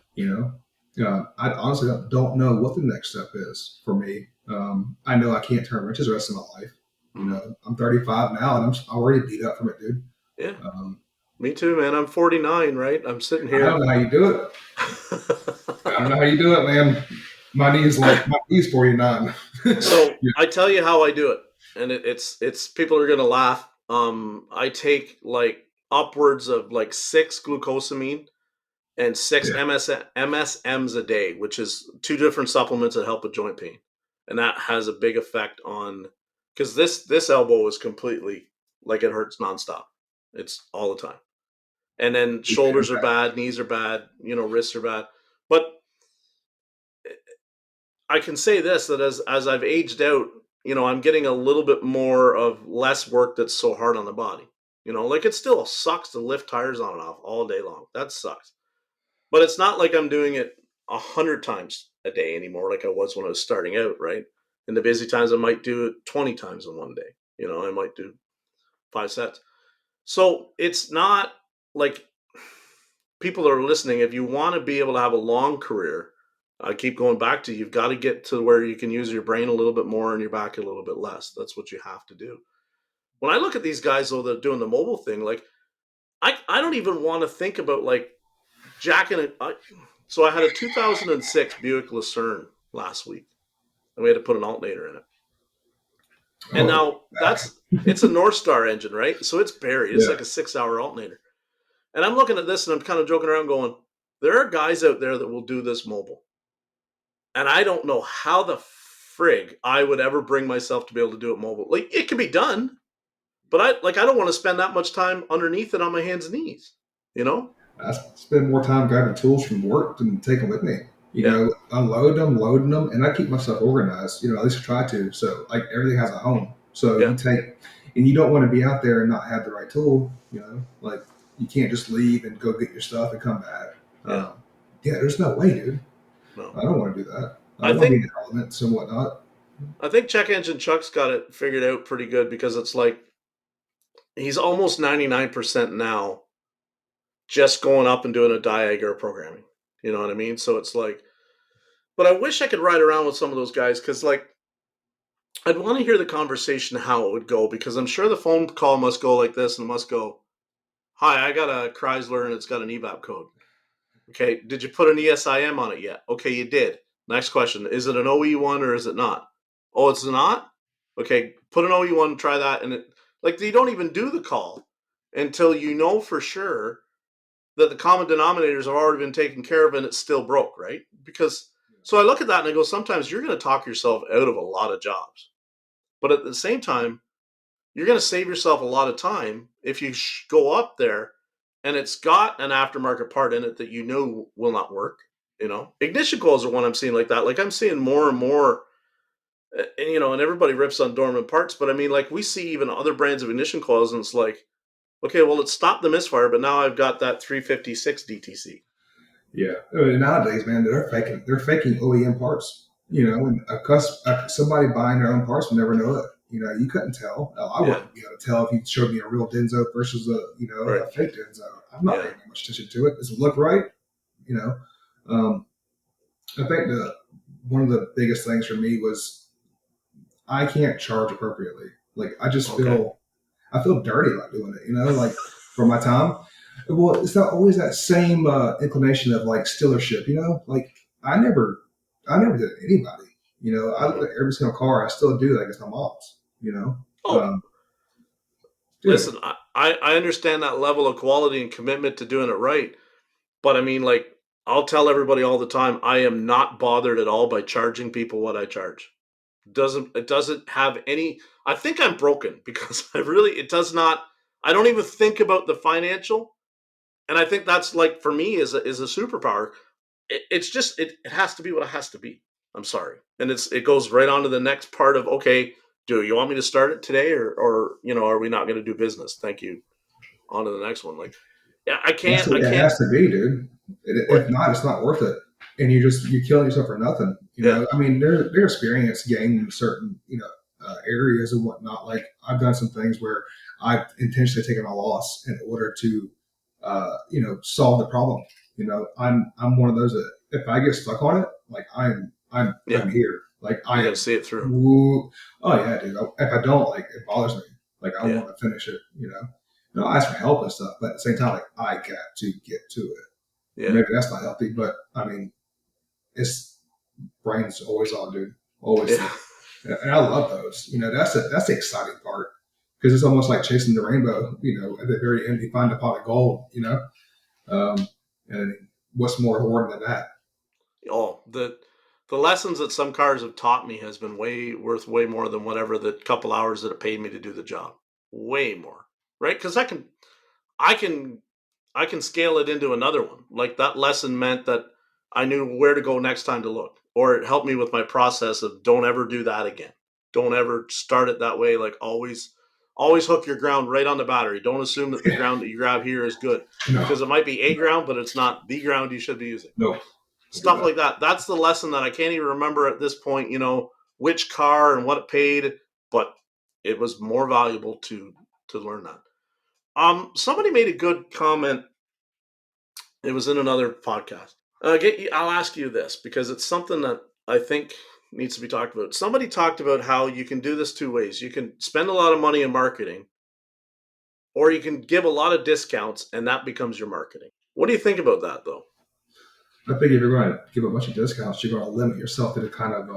I honestly don't know what the next step is for me. I know I can't turn wrenches the rest of my life. I'm 35 now and I'm already beat up from it, dude. Yeah. Um, Me too, man. I'm 49, right? I'm sitting I here. don't know how you do it. I don't know how you do it, man. My knee's 49. So I tell you how I do it, and it's people are gonna laugh. I take like upwards of like 6 glucosamine and 6 Yeah. MSMs a day, which is 2 different supplements that help with joint pain, and that has a big effect on because this elbow is completely like it hurts nonstop. It's all the time, and then shoulders are bad, knees are bad, wrists are bad, but I can say this that as I've aged out, I'm getting a little bit more of less work that's so hard on the body. Like it still sucks to lift tires on and off all day long. That sucks. But it's not like I'm doing it 100 times a day anymore, like I was when I was starting out, right? In the busy times, I might do it 20 times in one day. I might do 5 sets. So it's not like people that are listening, if you want to be able to have a long career, I keep going back to you've got to get to where you can use your brain a little bit more and your back a little bit less. That's what you have to do. When I look at these guys though that are doing the mobile thing, like I don't even want to think about like jacking it. So I had a 2006 Buick Lucerne last week, and we had to put an alternator in it. And Oh, now it's a North Star engine, right? So it's buried. It's yeah. like a 6-hour alternator. And I'm looking at this and I'm kind of joking around going, there are guys out there that will do this mobile. And I don't know how the frig I would ever bring myself to be able to do it mobile. Like it can be done, but I don't want to spend that much time underneath it on my hands and knees, I spend more time grabbing tools from work than take them with me. Yeah. Unload them, loading them, and I keep myself organized. At least I try to. So like everything has a home. So Yeah. you take, and you don't want to be out there and not have the right tool. Like you can't just leave and go get your stuff and come back. Yeah. There's no way, dude. No. I don't want to do that. I I want to think be in the elements and whatnot. I think Check Engine Chuck's got it figured out pretty good because it's like he's almost 99% now just going up and doing a diag programming. You know what I mean? So it's like, but I wish I could ride around with some of those guys because like I'd want to hear the conversation how it would go because I'm sure the phone call must go like this and it must go, "Hi, I got a Chrysler and it's got an EVAP code. Okay, did you put an ESIM on it yet? Okay, you did. Next question, is it an OE1 or is it not? Oh, it's not? Okay, put an OE1, try that." And like you don't even do the call until you know for sure that the common denominators have already been taken care of and it's still broke, right? Because so I look at that and I go, sometimes you're going to talk yourself out of a lot of jobs. But at the same time, you're going to save yourself a lot of time if you go up there and it's got an aftermarket part in it that will not work. Ignition coils are one I'm seeing like that. Like I'm seeing more and more, and everybody rips on dormant parts, but I mean, like we see even other brands of ignition coils, and it's like, okay, well, it stopped the misfire, but now I've got that 356 DTC. Yeah. Nowadays, man, they're faking OEM parts. And somebody buying their own parts will never know it. You couldn't tell. I wouldn't be able to tell if you showed me a real Denso versus a fake Denso. I'm not paying much attention to it. Does it look right? I think one of the biggest things for me was I can't charge appropriately. Like I just I feel dirty about doing it. Like for my time. Well, it's not always that same inclination of like stealership. Like I never did anybody. I look at every single car. I still do like it's my mom's. Listen, I understand that level of quality and commitment to doing it right, but I mean, like I'll tell everybody all the time, I am not bothered at all by charging people what I charge. It doesn't have any. I think I'm broken because it does not. I don't even think about the financial, and I think that's like for me is a superpower. it's just it has to be what it has to be. I'm sorry, and it goes right on to the next part of, okay, do you want me to start it today, or are we not going to do business? Thank you. On to the next one. Like, yeah, I can't. It has to be, dude. If not, it's not worth it. And you're killing yourself for nothing. I mean, their experience gained in certain areas and whatnot. Like I've done some things where I've intentionally taken a loss in order to solve the problem. I'm one of those that if I get stuck on it, like I'm here. Like I gotta see it through. Oh yeah, dude. If I don't, like it bothers me. Like I want to finish it. I ask for help and stuff, but at the same time, like I got to get to it. Yeah. Maybe that's not healthy, but I mean, it's brain's always on, dude. Always. Yeah. And I love those. That's the exciting part because it's almost like chasing the rainbow. At the very end, you find a pot of gold. And what's more rewarding than that? Oh, the lessons that some cars have taught me has been worth way more than whatever the couple hours that it paid me to do the job. Way more, right? Because I can scale it into another one. Like that lesson meant that I knew where to go next time to look, or it helped me with my process of don't ever do that again. Don't ever start it that way. Like always hook your ground right on the battery. Don't assume that the ground that you grab here is good because it might be a ground, but it's not the ground you should be using. No. Stuff like that. That's the lesson that I can't even remember at this point, which car and what it paid, but it was more valuable to learn that. Somebody made a good comment. It was in another podcast. I'll ask you this because it's something that I think needs to be talked about. Somebody talked about how you can do this two ways. You can spend a lot of money in marketing, or you can give a lot of discounts, and that becomes your marketing. What do you think about that, though? I think if you're going to give a bunch of discounts, you're going to limit yourself to the kind of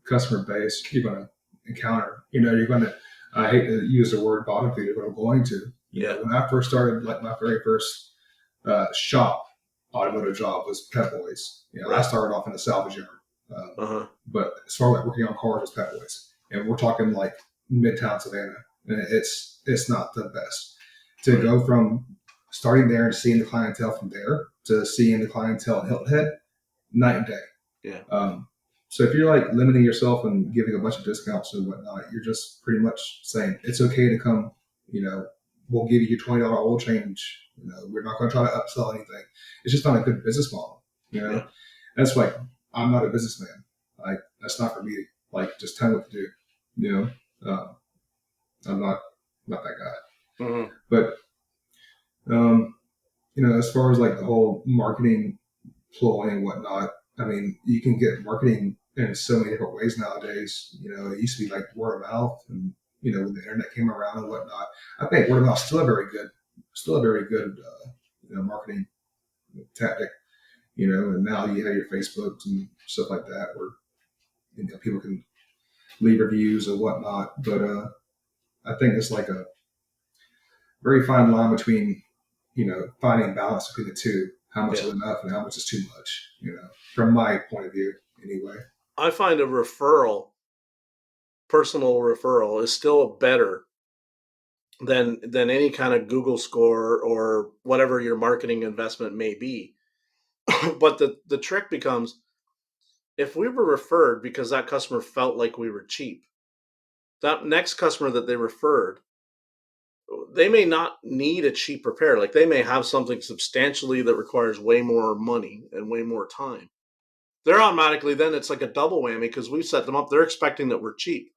customer base you're going to encounter. You're going to, I hate to use the word bottom feeder, but I'm going to. When I first started, like my very first automotive job was Pet Boys. Right. I started off in a salvage yard. But as far as like working on cars was Pet Boys. And we're talking like Midtown Savannah. And it's not the best. To go from starting there and seeing the clientele from there to seeing the clientele in Hilton Head, night and day. Yeah. So if you're like limiting yourself and giving a bunch of discounts and whatnot, you're just pretty much saying it's okay to come, we'll give you $20 oil change. We're not going to try to upsell anything. It's just not a good business model. Yeah. That's like, I'm not a businessman. Like that's not for me. Like just tell me what to do. I'm not that guy. Mm-hmm. But as far as like the whole marketing ploy and whatnot, I mean, you can get marketing in so many different ways nowadays. It used to be like word of mouth, and when the internet came around and whatnot, I think word of mouth is still a very good marketing tactic. And now you have your Facebooks and stuff like that where people can leave reviews or whatnot. But I think it's like a very fine line between finding balance between the two. How much is enough and how much is too much, from my point of view, anyway. I find a personal referral, is still better than any kind of Google score or whatever your marketing investment may be. But the trick becomes, if we were referred because that customer felt like we were cheap, that next customer that they referred, they may not need a cheap repair. Like they may have something substantially that requires way more money and way more time. They're automatically, then it's like a double whammy because we've set them up. They're expecting that we're cheap,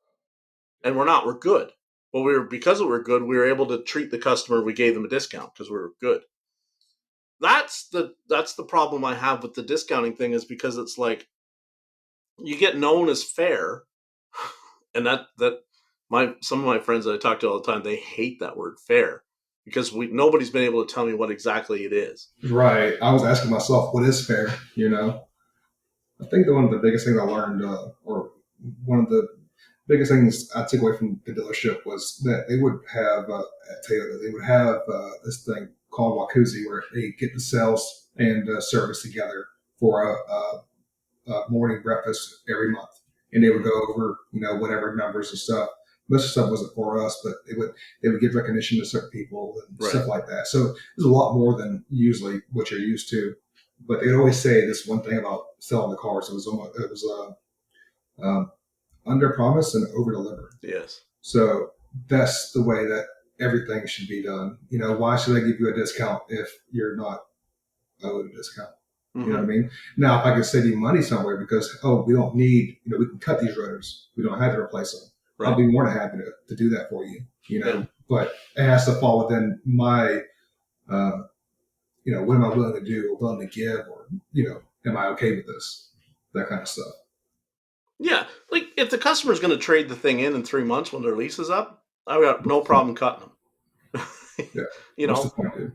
and we're not. We're good. Well, because we're good, we were able to treat the customer. We gave them a discount because we were good. That's the problem I have with the discounting thing, is because it's like you get known as fair, and some of my friends that I talk to all the time, they hate that word fair because nobody's been able to tell me what exactly it is. Right. I was asking myself, what is fair? I think one of the biggest things I learned, or one of the biggest things I took away from the dealership, was that they would have at Toyota, they would have this thing called Wakuzi, where they get the sales and service together for a morning breakfast every month, and they would go over whatever numbers and stuff. Most of the stuff wasn't for us, but they would give recognition to certain people and stuff like that. So there's a lot more than usually what you're used to. but they'd always say this one thing about selling the cars. It was under promise and over deliver. Yes. So that's the way that everything should be done. Why should I give you a discount if you're not owed a discount? You know what I mean? Now, if I could save you money somewhere because, we don't need, we can cut these rotors. We don't have to replace them. Right. I'll be more than happy to do that for you, Yeah. But it has to fall within my, what am I willing to do or willing to give or, am I okay with this? That kind of stuff. Yeah. Like if the customer's going to trade the thing in 3 months when their lease is up, I've got no problem cutting them. Yeah. What's the point, dude?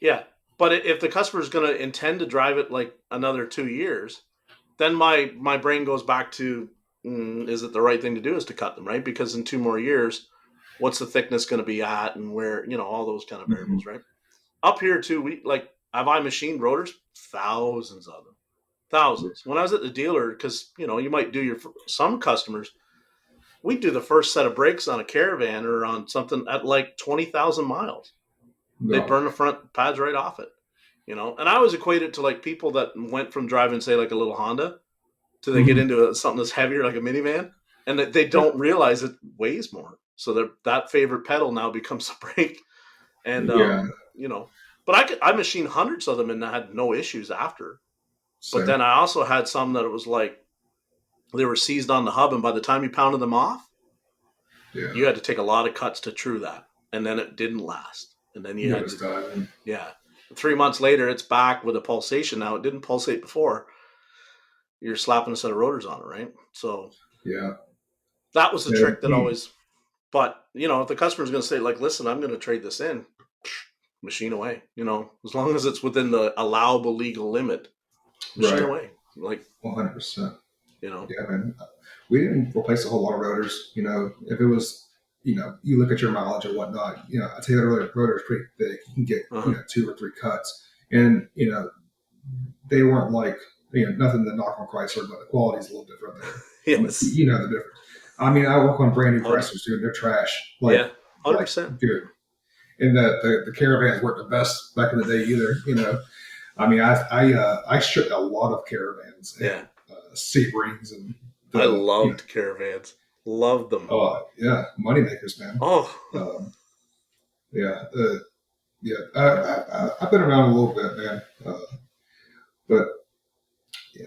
Yeah. But if the customer is going to intend to drive it like another 2 years, then my brain goes back to, is it the right thing to do is to cut them, right? Because in 2 more years, what's the thickness going to be at and where, all those kind of variables, right? Up here too, have I machined rotors? Thousands of them. Thousands. When I was at the dealer, because, you might do some customers, we do the first set of brakes on a Caravan or on something at like 20,000 miles. No. They burn the front pads right off it, And I always equate it to like people that went from driving, say, like a little Honda to they get into something that's heavier, like a minivan, and that they don't realize it weighs more. So that favorite pedal now becomes a brake. And, but I machined hundreds of them and I had no issues after. Same. But then I also had some that it was like they were seized on the hub, and by the time you pounded them off, you had to take a lot of cuts to true that. And then it didn't last. And then you had to, 3 months later, it's back with a pulsation. Now, it didn't pulsate before. You're slapping a set of rotors on it, right? So, that was the trick that always, but, if the customer's going to say, like, listen, I'm going to trade this in, machine away, as long as it's within the allowable legal limit, machine away. Like 100%. Yeah, man. We didn't replace a whole lot of rotors. If it was, you look at your mileage or whatnot, I tell you the rotor is pretty thick. You can get, 2 or 3 cuts. And, they weren't like, nothing to knock on Chrysler, but the quality is a little different there. Yes. The difference. I mean, I work on brand new Chryslers, dude. They're trash. 100%. Dude. And the Caravans weren't the best back in the day either, I mean, I stripped a lot of Caravans. And, Sebrings and I loved Caravans. Loved them. Oh yeah, money makers, man. Oh, I've been around a little bit, man. But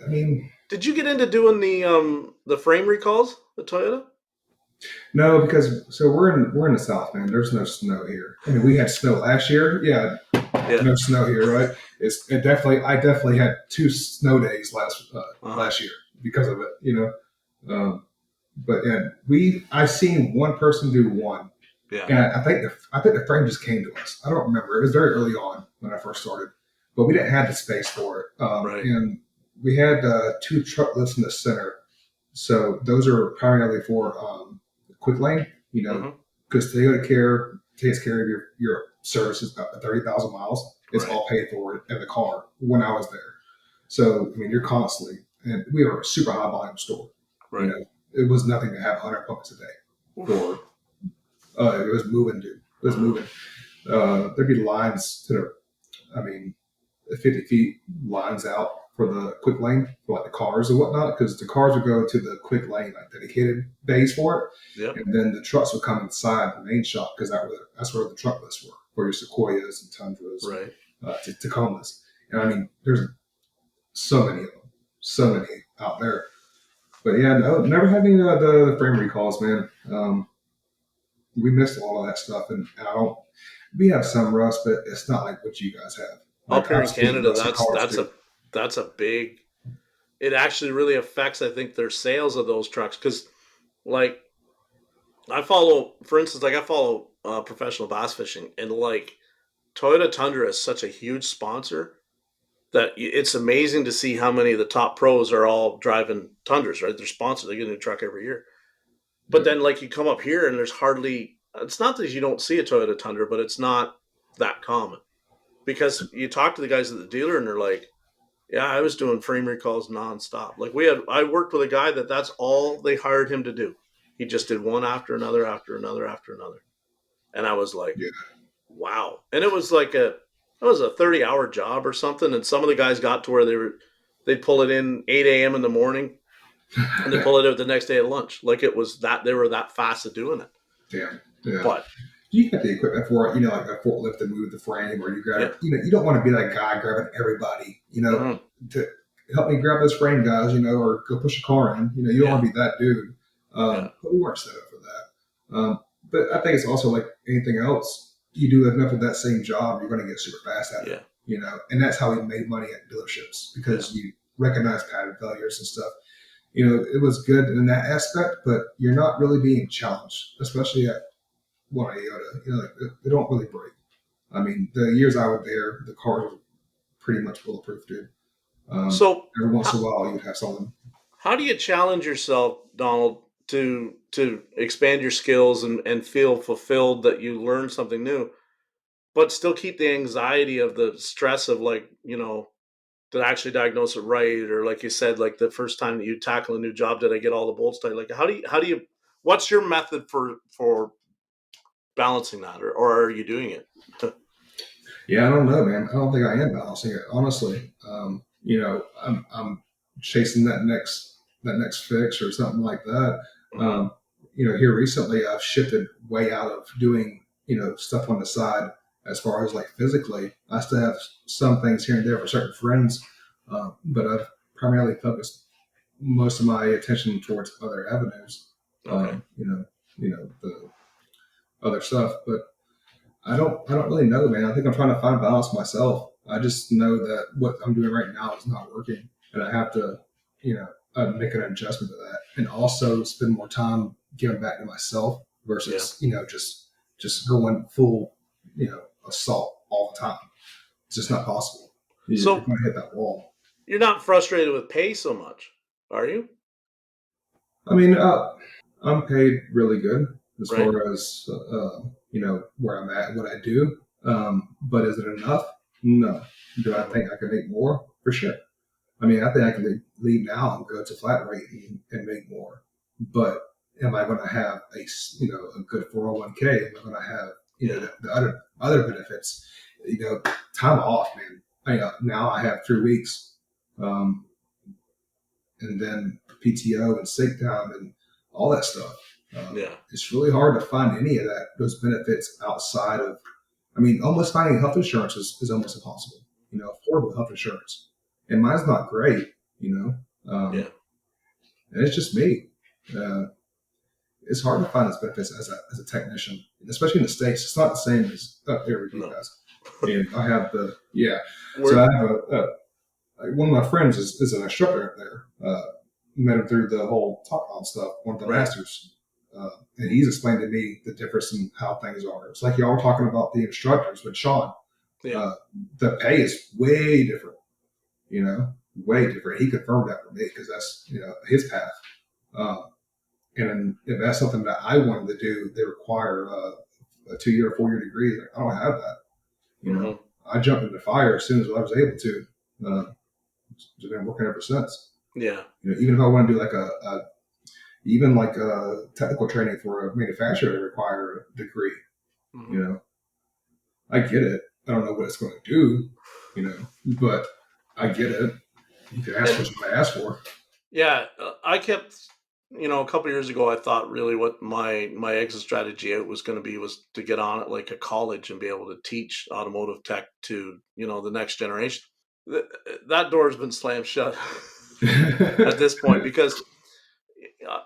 I mean, did you get into doing the frame recalls at Toyota? No, because we're in the South, man. There's no snow here. I mean, we had snow last year. Yeah. No snow here, right? I definitely had 2 snow days last year because of it, But I seen one person do one, and I think the frame just came to us. I don't remember. It was very early on when I first started, but we didn't have the space for it. And we had 2 truck lifts in the center, so those are primarily for quick lane, because Toyota takes care of your services up to 30,000 miles. It's all paid for in the car when I was there. So, I mean, you're constantly, and we are a super high volume store. Right. It was nothing to have 100 appointments a day. Or it was moving, dude. It was moving. There'd be lines 50 feet lines out for the quick lane for like the cars and whatnot, because the cars would go to the quick lane, like dedicated bays for it. Yep. And then the trucks would come inside the main shop because that's where the truck lists were, for your Sequoias and Tundras, Tacomas. And I mean, there's so many of them, so many out there. But yeah, no, never had any of the frame recalls, man. We missed a lot of that stuff, and we have some rust, but it's not like what you guys have. Up here in Canada, that's a big. It actually really affects, I think, their sales of those trucks, because, like, I follow professional bass fishing, and like Toyota Tundra is such a huge sponsor that it's amazing to see how many of the top pros are all driving Tundras, right? They're sponsored. They get a new truck every year. But then, like, you come up here and there's hardly, it's not that you don't see a Toyota Tundra, but it's not that common. Because you talk to the guys at the dealer and they're like, yeah, I was doing frame recalls nonstop. Like, I worked with a guy that's all they hired him to do. He just did one after another, after another, after another. And I was like, wow. And it was like That was a 30-hour job or something, and some of the guys got to where they'd pull it in 8 a.m. in the morning, and they pull it out the next day at lunch. Like it was that they were that fast at doing it. Damn. Yeah. But You got the equipment for it, like a forklift to move the frame, or you grab, yeah, you don't want to be that guy grabbing everybody, to help me grab this frame, guys, or go push a car in. You don't want to be that dude. yeah, But we weren't set up for that. But I think it's also like anything else. You do enough of that same job, you're going to get super fast at it. And that's how we made money at dealerships, because you recognize pattern failures and stuff. It was good in that aspect, but you're not really being challenged, especially at one Iota. They don't really break. I mean, the years I was there, the cars were pretty much bulletproof, dude. So Every once in a while, you'd have something. how do you challenge yourself, Donald, to expand your skills and feel fulfilled that you learned something new, but still keep the anxiety of the stress of did I actually diagnose it right? Or like you said, like the first time that you tackle a new job, did I get all the bolts tight? Like how do you what's your method for balancing that, or are you doing it? Yeah, I don't know, man. I don't think I am balancing it, honestly. I'm chasing that next fix or something like that. Um, Here recently, I've shifted way out of doing stuff on the side as far as like physically. I still have some things here and there for certain friends, but I've primarily focused most of my attention towards other avenues. Okay. The other stuff, but I don't really know, man. I think I'm trying to find balance myself. I just know that what I'm doing right now is not working, and I have to, make an adjustment to that, and also spend more time giving back to myself versus, just going full, assault all the time. It's just not possible. You're So going to hit that wall. you're not frustrated with pay so much, are you? I mean, I'm paid really good as Right. far as where I'm at, what I do. But is it enough? No. Do I think I can make more? For sure. I mean, I think I can leave now and go to flat rate and make more. But am I going to have a good 401k? Am I going to have the other benefits? Time off, man. Now I have 3 weeks. And then PTO and sick time and all that stuff. It's really hard to find any of those benefits outside of, almost finding health insurance is almost impossible, affordable health insurance. And mine's not great, and it's just me. It's hard to find those benefits as a technician, especially in the States. It's not the same as up there with you guys. And I have so I have one of my friends is an instructor up there. Met him through the whole Top On stuff, one of the masters. And he's explained to me the difference in how things are. It's like y'all were talking about the instructors with Sean. The pay is way different, way different. He confirmed that for me because that's, his path. And if that's something that I wanted to do, they require a 2-year or 4-year degree. I don't have that. I jumped into fire as soon as I was able to. I've been working ever since. Even if I want to do like even like a technical training for a manufacturer, they require a degree. I get it. I don't know what it's going to do, but I get it. You can ask what you want to ask for. Yeah, I kept, a couple of years ago, I thought really what my exit strategy was going to be was to get on at like a college and be able to teach automotive tech to, the next generation. That door has been slammed shut at this point because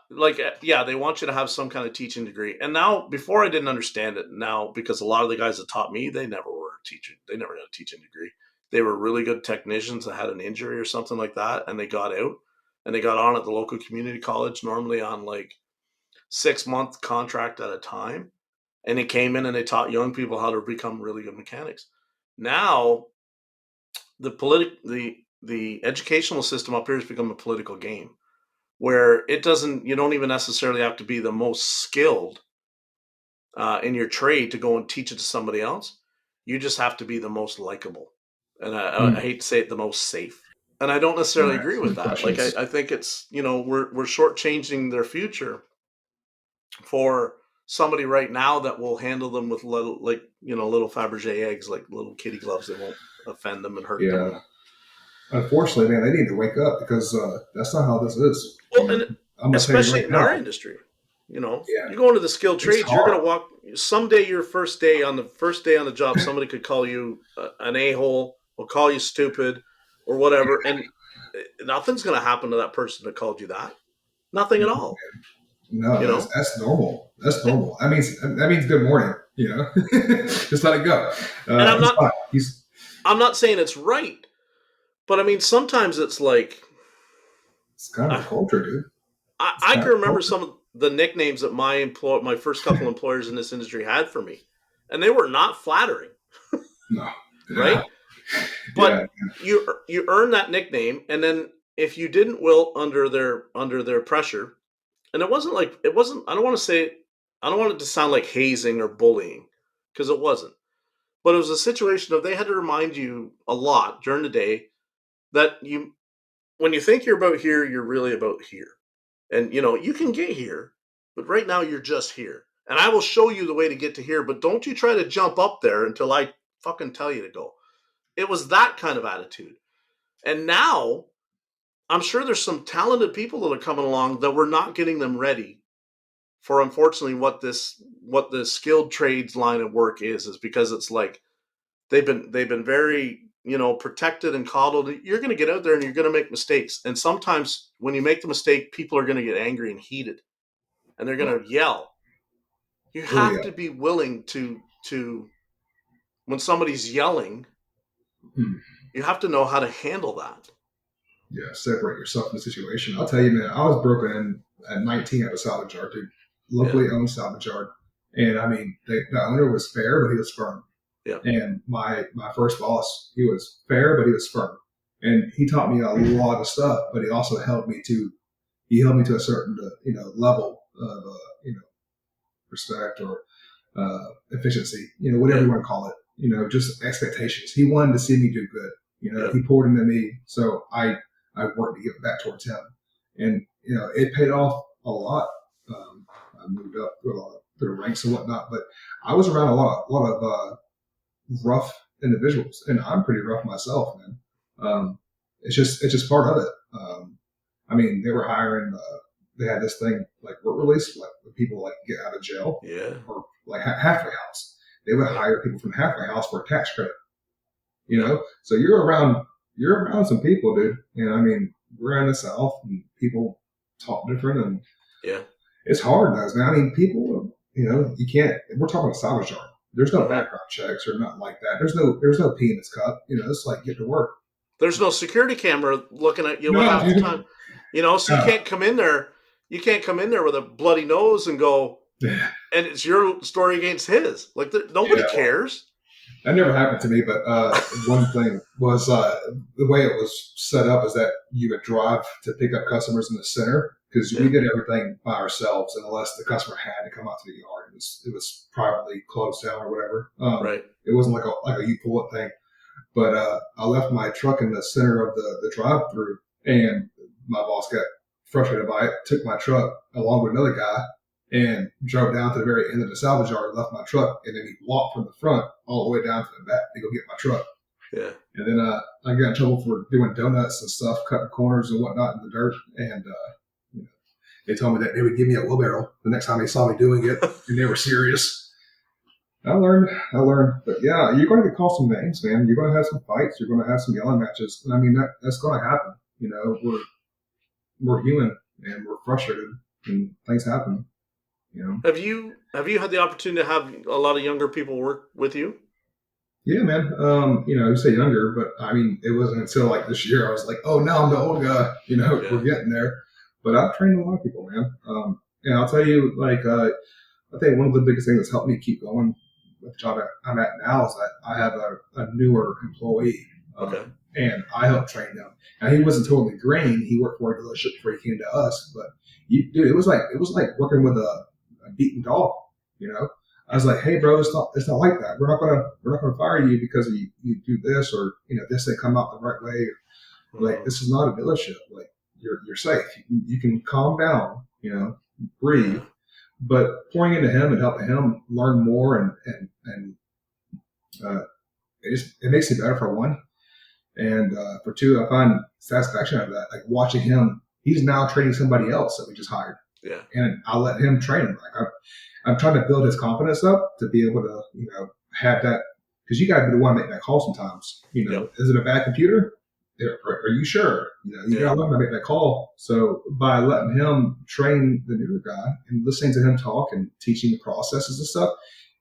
they want you to have some kind of teaching degree. And now, before I didn't understand it, now because a lot of the guys that taught me, they never were a teacher. They never got a teaching degree. They were really good technicians that had an injury or something like that, and they got out and they got on at the local community college, normally on like 6-month contract at a time. And they came in and they taught young people how to become really good mechanics. Now, the educational system up here has become a political game, where you don't even necessarily have to be the most skilled in your trade to go and teach it to somebody else. You just have to be the most likable. And I hate to say it, the most safe. And I don't necessarily agree with that. Like, I think it's, we're shortchanging their future for somebody right now that will handle them with little, like, little Fabergé eggs, like little kitty gloves that won't offend them and hurt them. Yeah. Unfortunately, man, they need to wake up because that's not how this is. Well, and I'm gonna tell you especially right in our now. industry, Yeah, you go into the skilled it's trades, you're going hard. to walk someday. Your first day on the job, somebody could call you an a-hole, or call you stupid, or whatever, and nothing's going to happen to that person that called you that. Nothing at all. No, You know, that's normal. That's and, normal. That means good morning. Just let it go. and I'm He's not fine. I'm not saying it's right, but I mean sometimes it's like It's kind of I, a culture, dude. It's I kind can of a remember culture. some of the nicknames that my first couple employers in this industry had for me, and they were not flattering, No. right? Yeah. But you earn that nickname, and then if you didn't wilt under their pressure, and it wasn't. I don't want to say, I don't want it to sound like hazing or bullying, because it wasn't. But it was a situation of they had to remind you a lot during the day that when you think you're about here, you're really about here. And you can get here, but right now you're just here. And I will show you the way to get to here, but don't you try to jump up there until I fucking tell you to go. It was that kind of attitude. And now I'm sure there's some talented people that are coming along that we're not getting them ready for, unfortunately, what the skilled trades line of work is because it's like they've been very, protected and coddled. You're going to get out there and you're going to make mistakes. And sometimes when you make the mistake, people are going to get angry and heated and they're going to yell. You Oh have yeah. to be willing to when somebody's yelling, Hmm. you have to know how to handle that. Yeah. Separate yourself from the situation. I'll tell you, man. I was broken in at 19 at a salvage yard, dude. Yeah. Locally owned salvage yard, and I mean, the owner was fair, but he was firm. Yeah. And my first boss, he was fair, but he was firm. And he taught me a lot of stuff, but he also held me to a certain level of respect or efficiency, whatever you want to call it, just expectations. He wanted to see me do good. Yeah. He poured into me, so I worked to give back towards him, and it paid off a lot. I moved up through the ranks and whatnot, but I was around a lot of rough individuals, and I'm pretty rough myself, man. It's just part of it. I mean, they were hiring. They had this thing like work release, like when people like get out of jail, Yeah. or like halfway house. They would hire people from halfway house for a tax credit. So you're around some people, dude. And I mean, we're in the South, and people talk different, and Yeah. it's hard, guys. Man, I mean, people, you can't. We're talking about salvage yard. There's no Mhm. background checks or nothing like that. There's no pee in this cup. It's like get to work. There's no security camera looking at you No, half the dude. time. So you can't come in there. You can't come in there with a bloody nose and go, Yeah. and it's your story against his. Like nobody cares. That never happened to me, but one thing was the way it was set up is that you would drive to pick up customers in the center because we did everything by ourselves, and unless the customer had to come out to the yard, it was privately closed down or whatever. Right. It wasn't like a you pull it thing. But I left my truck in the center of the drive-through, and my boss got frustrated by it, took my truck along with another guy, and drove down to the very end of the salvage yard, left my truck, and then he walked from the front all the way down to the back to go get my truck. Yeah. And then I got in trouble for doing donuts and stuff, cutting corners and whatnot in the dirt. And they told me that they would give me a wheelbarrow the next time they saw me doing it, and they were serious. I learned. But yeah, you're going to get called some names, man. You're going to have some fights. You're going to have some yelling matches. And I mean, that's going to happen. We're human and we're frustrated, and things happen. Have you had the opportunity to have a lot of younger people work with you? Yeah, man. You say younger, but I mean, it wasn't until like this year I was like, oh, now I'm the old guy. We're getting there. But I've trained a lot of people, man. And I'll tell you, like, I think one of the biggest things that's helped me keep going with the job I'm at now is that I have a newer employee. Okay. And I helped train him. Now he wasn't totally green. He worked for a dealership before he came to us. But dude, it was like working with a beaten dog. I was like, hey, bro, it's not like that. We're not gonna fire you because you do this or this didn't come out the right way. Like this is not a dealership. Like you're safe. You can calm down. Breathe. but pouring into him and helping him learn more and it makes it better for one. And for two, I find satisfaction out of that. Like watching him, he's now training somebody else that we just hired. Yeah. And I'll let him train him. Like I'm trying to build his confidence up to be able to, have that, because you got to be the one to make that call sometimes. Yep. Is it a bad computer? Are you sure? You got to learn to make that call. So by letting him train the newer guy and listening to him talk and teaching the processes and stuff,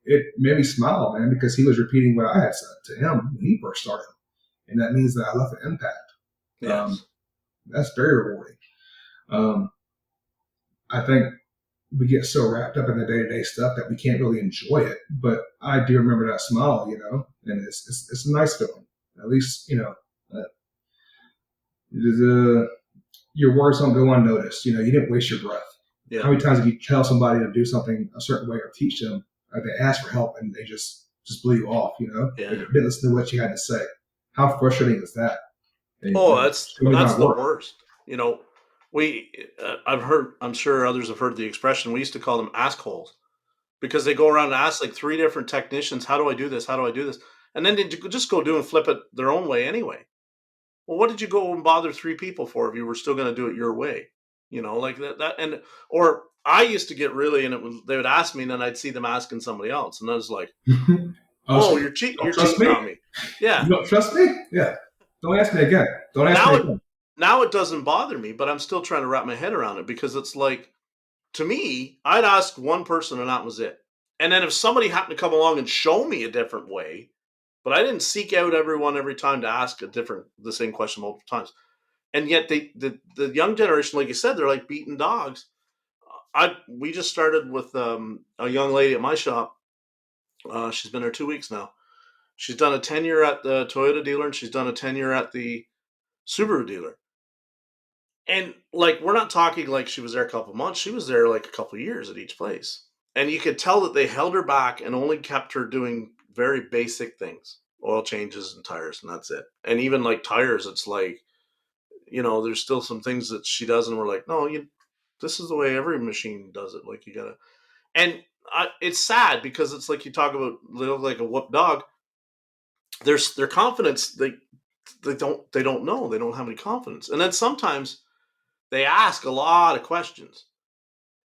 it made me smile, man, because he was repeating what I had said to him when he first started. And that means that I left an impact. Yes. That's very rewarding. I think we get so wrapped up in the day-to-day stuff that we can't really enjoy it. But I do remember that smile, and it's a nice feeling. At least, your words don't go unnoticed. You didn't waste your breath. Yeah. How many times have you tell somebody to do something a certain way or teach them, or they ask for help and they just blew you off, Yeah. They didn't listen to what you had to say. How frustrating is that? That's the worst. I'm sure others have heard the expression, we used to call them assholes, because they go around and ask like 3 different technicians, how do I do this? How do I do this? And then they just go do and flip it their own way anyway. Well, what did you go and bother 3 people for if you were still going to do it your way? Like that. Or I used to get really, and they would ask me and then I'd see them asking somebody else. And I was like, so you're cheating me? on me. Yeah. You don't trust me? Yeah. Don't ask me again. Now it doesn't bother me, but I'm still trying to wrap my head around it, because it's like, to me, I'd ask one person and that was it. And then if somebody happened to come along and show me a different way, but I didn't seek out everyone every time to ask the same question multiple times. And yet the young generation, like you said, they're like beaten dogs. We just started with a young lady at my shop. She's been there 2 weeks now. She's done a tenure at the Toyota dealer and she's done a tenure at the Subaru dealer. And like, we're not talking like she was there a couple months. She was there like a couple years at each place. And you could tell that they held her back and only kept her doing very basic things, oil changes and tires, and that's it. And even like tires, it's like, there's still some things that she does, and we're like, no, this is the way every machine does it. Like, you gotta, and it's sad because it's like, you talk about little like a whooped dog. Their confidence, they don't know, they don't have any confidence, and then sometimes they ask a lot of questions.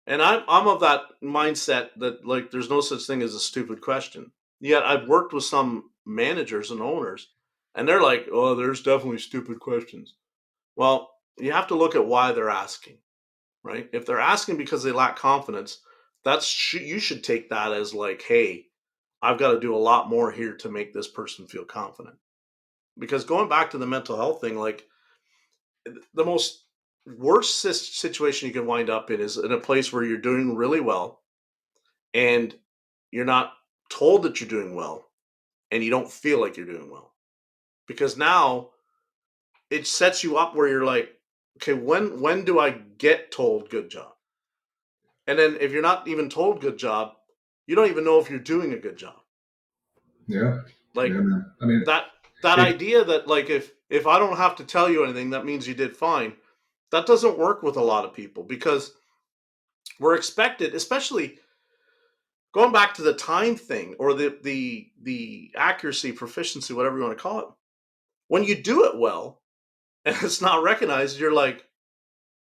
And I'm of that mindset that like there's no such thing as a stupid question. Yet I've worked with some managers and owners, and they're like, "Oh, there's definitely stupid questions." Well, you have to look at why they're asking, right? If they're asking because they lack confidence, you should take that as like, "Hey, I've got to do a lot more here to make this person feel confident." Because going back to the mental health thing, like the most worst situation you can wind up in is in a place where you're doing really well and you're not told that you're doing well and you don't feel like you're doing well, because now it sets you up where you're like, okay, when do I get told good job? And then if you're not even told good job, you don't even know if you're doing a good job. Yeah. Like, yeah, man. I mean, that idea that like if I don't have to tell you anything, that means you did fine. That doesn't work with a lot of people, because we're expected, especially going back to the time thing or the accuracy, proficiency, whatever you want to call it. When you do it well and it's not recognized, you're like,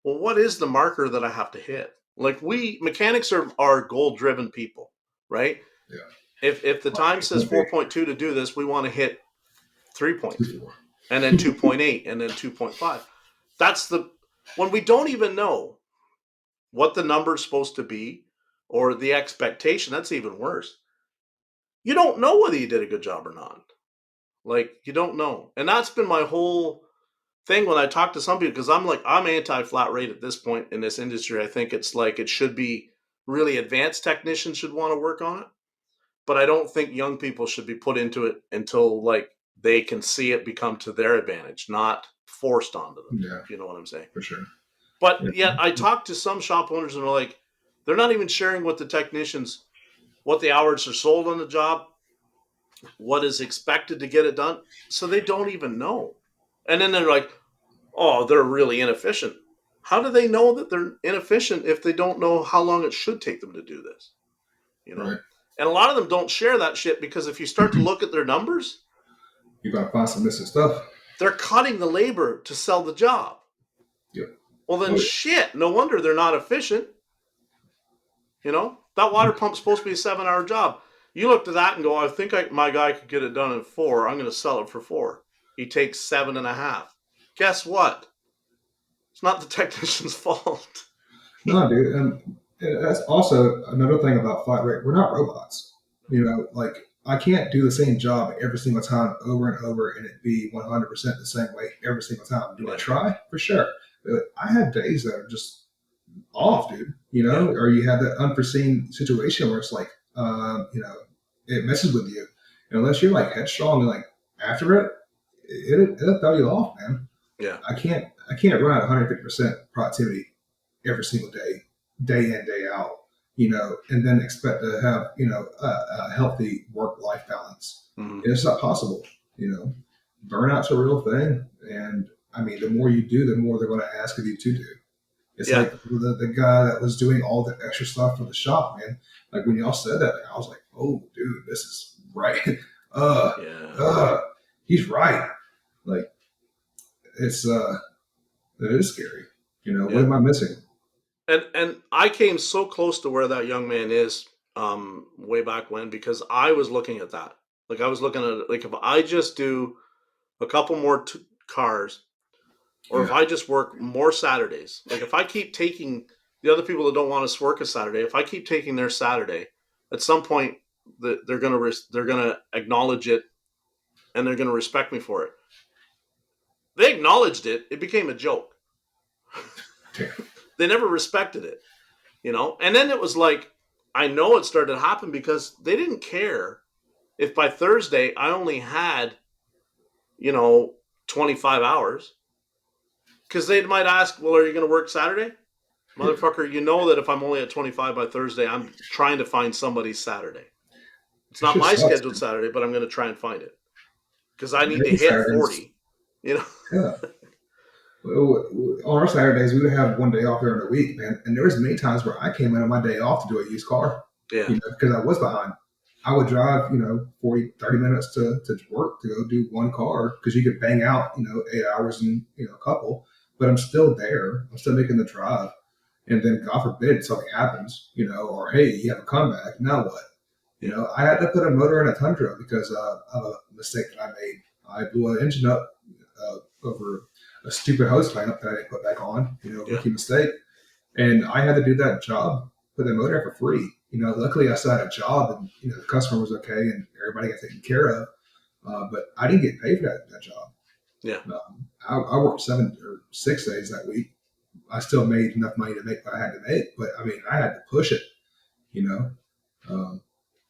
well, what is the marker that I have to hit? Like, we mechanics are goal driven people, right? Yeah. If the time says 4.2 to do this, we want to hit 3.2 and then 2.8 and then 2.5. That's when we don't even know what the number is supposed to be or the expectation. That's even worse. You don't know whether you did a good job or not. Like, you don't know. And that's been my whole thing when I talk to some people, because I'm anti-flat rate at this point in this industry. I think it's like it should be really advanced technicians should want to work on it. But I don't think young people should be put into it until like they can see it become to their advantage, not forced onto them. Yeah. If you know what I'm saying? For sure. But yet I talk to some shop owners and they're like, they're not even sharing with the technicians what the hours are sold on the job, what is expected to get it done. So they don't even know. And then they're like, oh, they're really inefficient. How do they know that they're inefficient if they don't know how long it should take them to do this? You know? Right. And a lot of them don't share that shit because if you start to look at their numbers, You're gonna find some missing stuff. they're cutting the labor to sell the job. Yep. Well, then Oh, yeah. shit, no wonder they're not efficient. You know, that water pump's supposed to be a 7-hour job. You look to that and go, I think my guy could get it done in 4. I'm going to sell it for 4. He takes 7.5. Guess what? It's not the technician's fault. No, dude, and that's also another thing about flat rate. We're not robots. You know, like I can't do the same job every single time over and over and it be 100% the same way every single time. Do I try? For sure. But I have days that are just off, dude. You know, or you have that unforeseen situation where it's like, you know, it messes with you. And unless you're like headstrong and like after it, it'll throw you off, man. Yeah. I can't run at 150% productivity every single day, day in, day out, you know, and then expect to have, you know, a healthy work-life balance. Mm-hmm. It's not possible, you know. Burnout's a real thing. And I mean, the more you do, the more they're going to ask of you to do. It's like the guy that was doing all the extra stuff for the shop, man. Like when y'all said that, I was like, oh, dude, this is right. He's right. Like, it is scary. You know, what am I missing? And I came so close to where that young man is way back when because I was looking at that. Like I was looking at it, like if I just do a couple more cars or if I just work more Saturdays, like if I keep taking the other people that don't want us to work a Saturday, if I keep taking their Saturday, at some point they're gonna acknowledge it and they're gonna respect me for it. They acknowledged it; it became a joke. They never respected it, you know. And then it was like, I know it started to happen because they didn't care if by Thursday I only had, you know, 25 hours. Because they might ask, well, are you going to work Saturday? Motherfucker, you know that if I'm only at 25 by Thursday, I'm trying to find somebody's Saturday. It's not my scheduled Saturday, but I'm going to try and find it. Because I need to hit 40. You know? Yeah. On our Saturdays, we would have one day off during the week, man. And there was many times where I came in on my day off to do a used car. Yeah. You know, because I was behind. I would drive, you know, 40, 30 minutes to work to go do one car because you could bang out, you know, 8 hours in, you know, a couple. But I'm still there. I'm still making the drive. And then, God forbid, something happens, you know, or, hey, you have a comeback. Now what? You know, I had to put a motor in a Tundra because of a mistake that I made. I blew an engine up over a stupid hose clamp that I didn't put back on, you know, rookie mistake. And I had to do that job, put the motor in for free. You know, luckily I still had a job and, you know, the customer was okay and everybody got taken care of. But I didn't get paid for that job. Yeah. I worked 7 or 6 days that week. I still made enough money to make what I had to make. But, I mean, I had to push it, you know.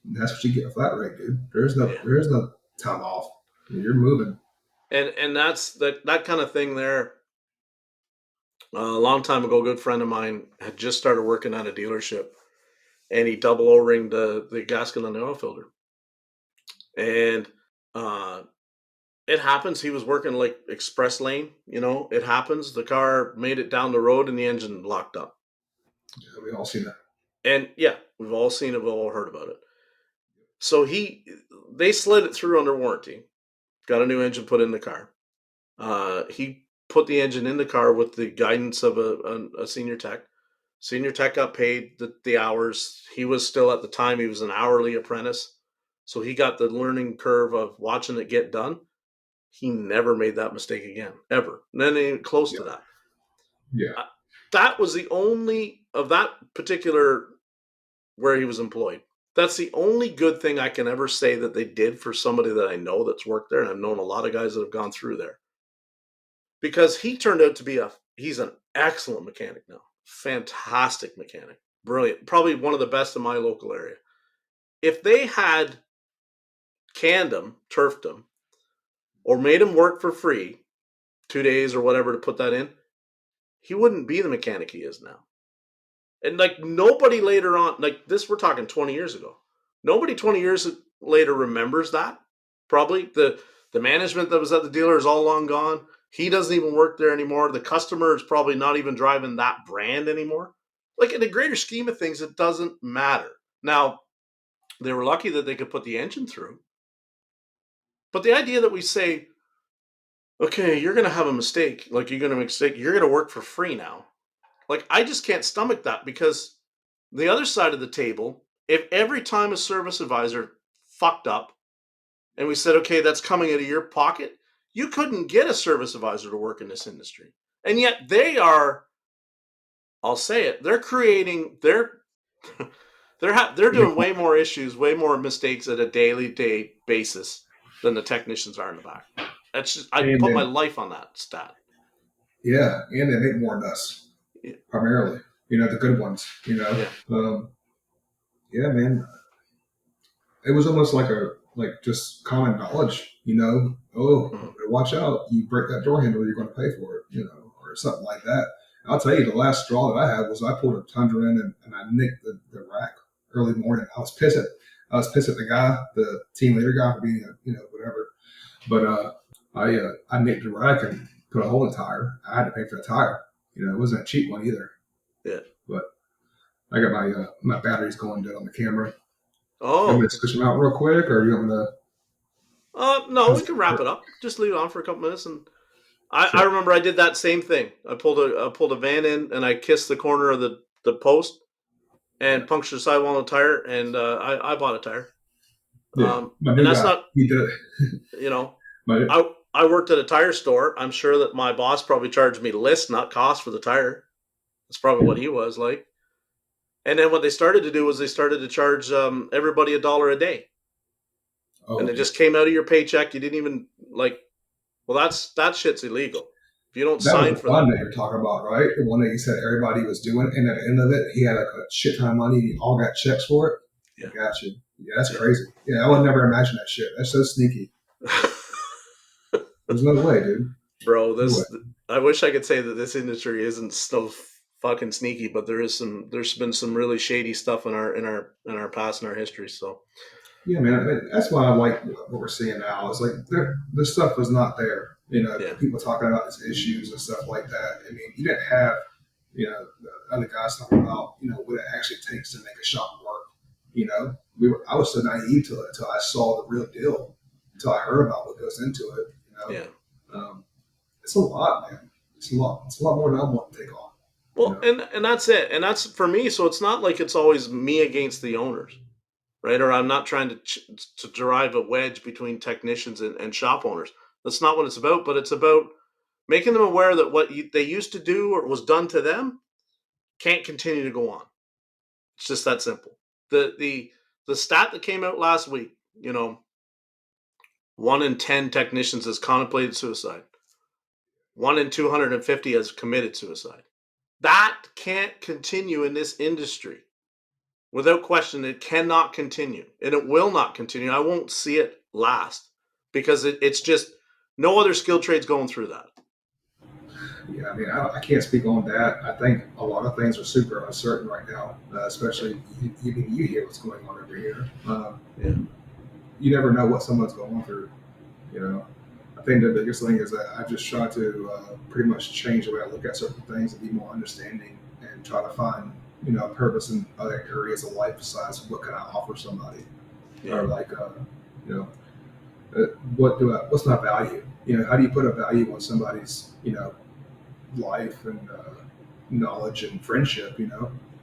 That's what you get a flat rate, dude. There's no time off. You're moving. And that's that kind of thing there. A long time ago, a good friend of mine had just started working at a dealership, and he double O-ringed the gasket on the oil filter. And it happens. He was working like express lane, you know. It happens. The car made it down the road, and the engine locked up. Yeah, we've all seen that. And yeah, we've all seen it. We've all heard about it. So they slid it through under warranty. Got a new engine put in the car. He put the engine in the car with the guidance of a senior tech. Senior tech got paid the hours. He was still at the time, he was an hourly apprentice. So he got the learning curve of watching it get done. He never made that mistake again, ever. Not even close to that. Yeah. That was the only, of that particular, where he was employed. That's the only good thing I can ever say that they did for somebody that I know that's worked there. And I've known a lot of guys that have gone through there. Because he turned out to be he's an excellent mechanic now. Fantastic mechanic. Brilliant. Probably one of the best in my local area. If they had canned him, turfed him, or made him work for free 2 days or whatever to put that in, he wouldn't be the mechanic he is now. And like nobody later on, like this, we're talking 20 years ago. Nobody 20 years later remembers that. Probably the management that was at the dealer is all long gone. He doesn't even work there anymore. The customer is probably not even driving that brand anymore. Like, in the greater scheme of things, it doesn't matter. Now, they were lucky that they could put the engine through. But the idea that we say, okay, you're going to have a mistake, like you're going to make a mistake, you're going to work for free now. Like, I just can't stomach that, because the other side of the table, if every time a service advisor fucked up and we said, okay, that's coming out of your pocket, you couldn't get a service advisor to work in this industry. And yet they are, I'll say it, they're creating, they're doing way more issues, way more mistakes at a day basis than the technicians are in the back. That's just, I put my life on that stat. Yeah, and they make more than us, primarily. The good ones. Yeah, man. It was almost like just common knowledge. Watch out! You break that door handle, you're going to pay for it. Or something like that. I'll tell you, the last straw that I had was I pulled a Tundra in and I nicked the rack early morning. I was pissed at the guy, the team leader guy, for being whatever. But I nicked the rack and put a hole in the tire. I had to pay for the tire. It wasn't a cheap one either. Yeah. But I got my batteries going dead on the camera. Oh. You want me to switch them out real quick, or you want me to? No, we can wrap it up. Just leave it on for a couple minutes, and I remember I did that same thing. I pulled a van in and I kissed the corner of the post and punctured the sidewall on the tire, and I bought a tire. Yeah, and that's not, he did it. I worked at a tire store. I'm sure that my boss probably charged me list, not cost, for the tire. That's probably what he was like. And then what they started to do was they started to charge everybody $1 a day. Oh, and it just came out of your paycheck. You didn't even well, that shit's illegal. If you don't sign for that. That you're talking about, right? The one that you said everybody was doing, and at the end of it, he had a shit ton of money. And he all got checks for it. Yeah, got you. Yeah, that's crazy. Yeah, I would never imagine that shit. That's so sneaky. There's no way, dude. Bro, I wish I could say that this industry isn't so fucking sneaky, but there's been some really shady stuff in our past and our history. So yeah, man, that's why I like what we're seeing now. It's like this stuff was not there. People talking about these issues and stuff like that. I mean, you didn't have the other guys talking about what it actually takes to make a shop work. I was so naive to it until I saw the real deal, until I heard about what goes into it. It's a lot, man. It's a lot more than I want to take on. Well, and that's it. And that's for me. So it's not like it's always me against the owners, right? Or I'm not trying to drive a wedge between technicians and shop owners. That's not what it's about. But it's about making them aware that what they used to do or was done to them can't continue to go on. It's just that simple. The stat that came out last week, 1 in 10 technicians has contemplated suicide. 1 in 250 has committed suicide. That can't continue in this industry. Without question, it cannot continue. And it will not continue. I won't see it last. Because it's just, no other skilled trade's going through that. Yeah, I mean, I can't speak on that. I think a lot of things are super uncertain right now, especially even you hear what's going on over here. You never know what someone's going through, I think the biggest thing is that I just try to pretty much change the way I look at certain things and be more understanding and try to find, a purpose in other areas of life besides what can I offer somebody, or what's my value? How do you put a value on somebody's, life and knowledge and friendship?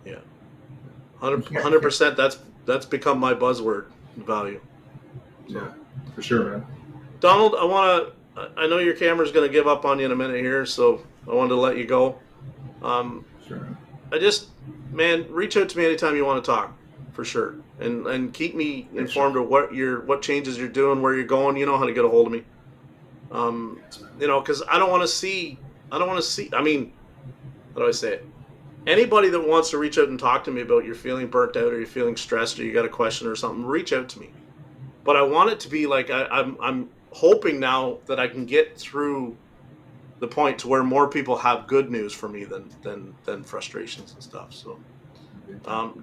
Yeah, 100%. That's become my buzzword, value. So. Yeah, for sure, man. Donald, I know your camera's going to give up on you in a minute here, so I wanted to let you go. Sure. Reach out to me anytime you want to talk, for sure, and keep me informed of what changes you're doing, where you're going. You know how to get a hold of me. Because I don't want to see. I mean, how do I say it? Anybody that wants to reach out and talk to me about you're feeling burnt out or you're feeling stressed or you got a question or something, reach out to me. But I want it to be like I'm hoping now that I can get through the point to where more people have good news for me than frustrations and stuff. So,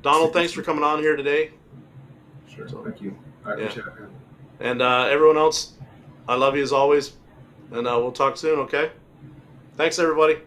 Donald, thanks for coming on here today. Sure, thank you. I appreciate it, man. And everyone else, I love you as always. and we'll talk soon. Okay. Thanks, everybody.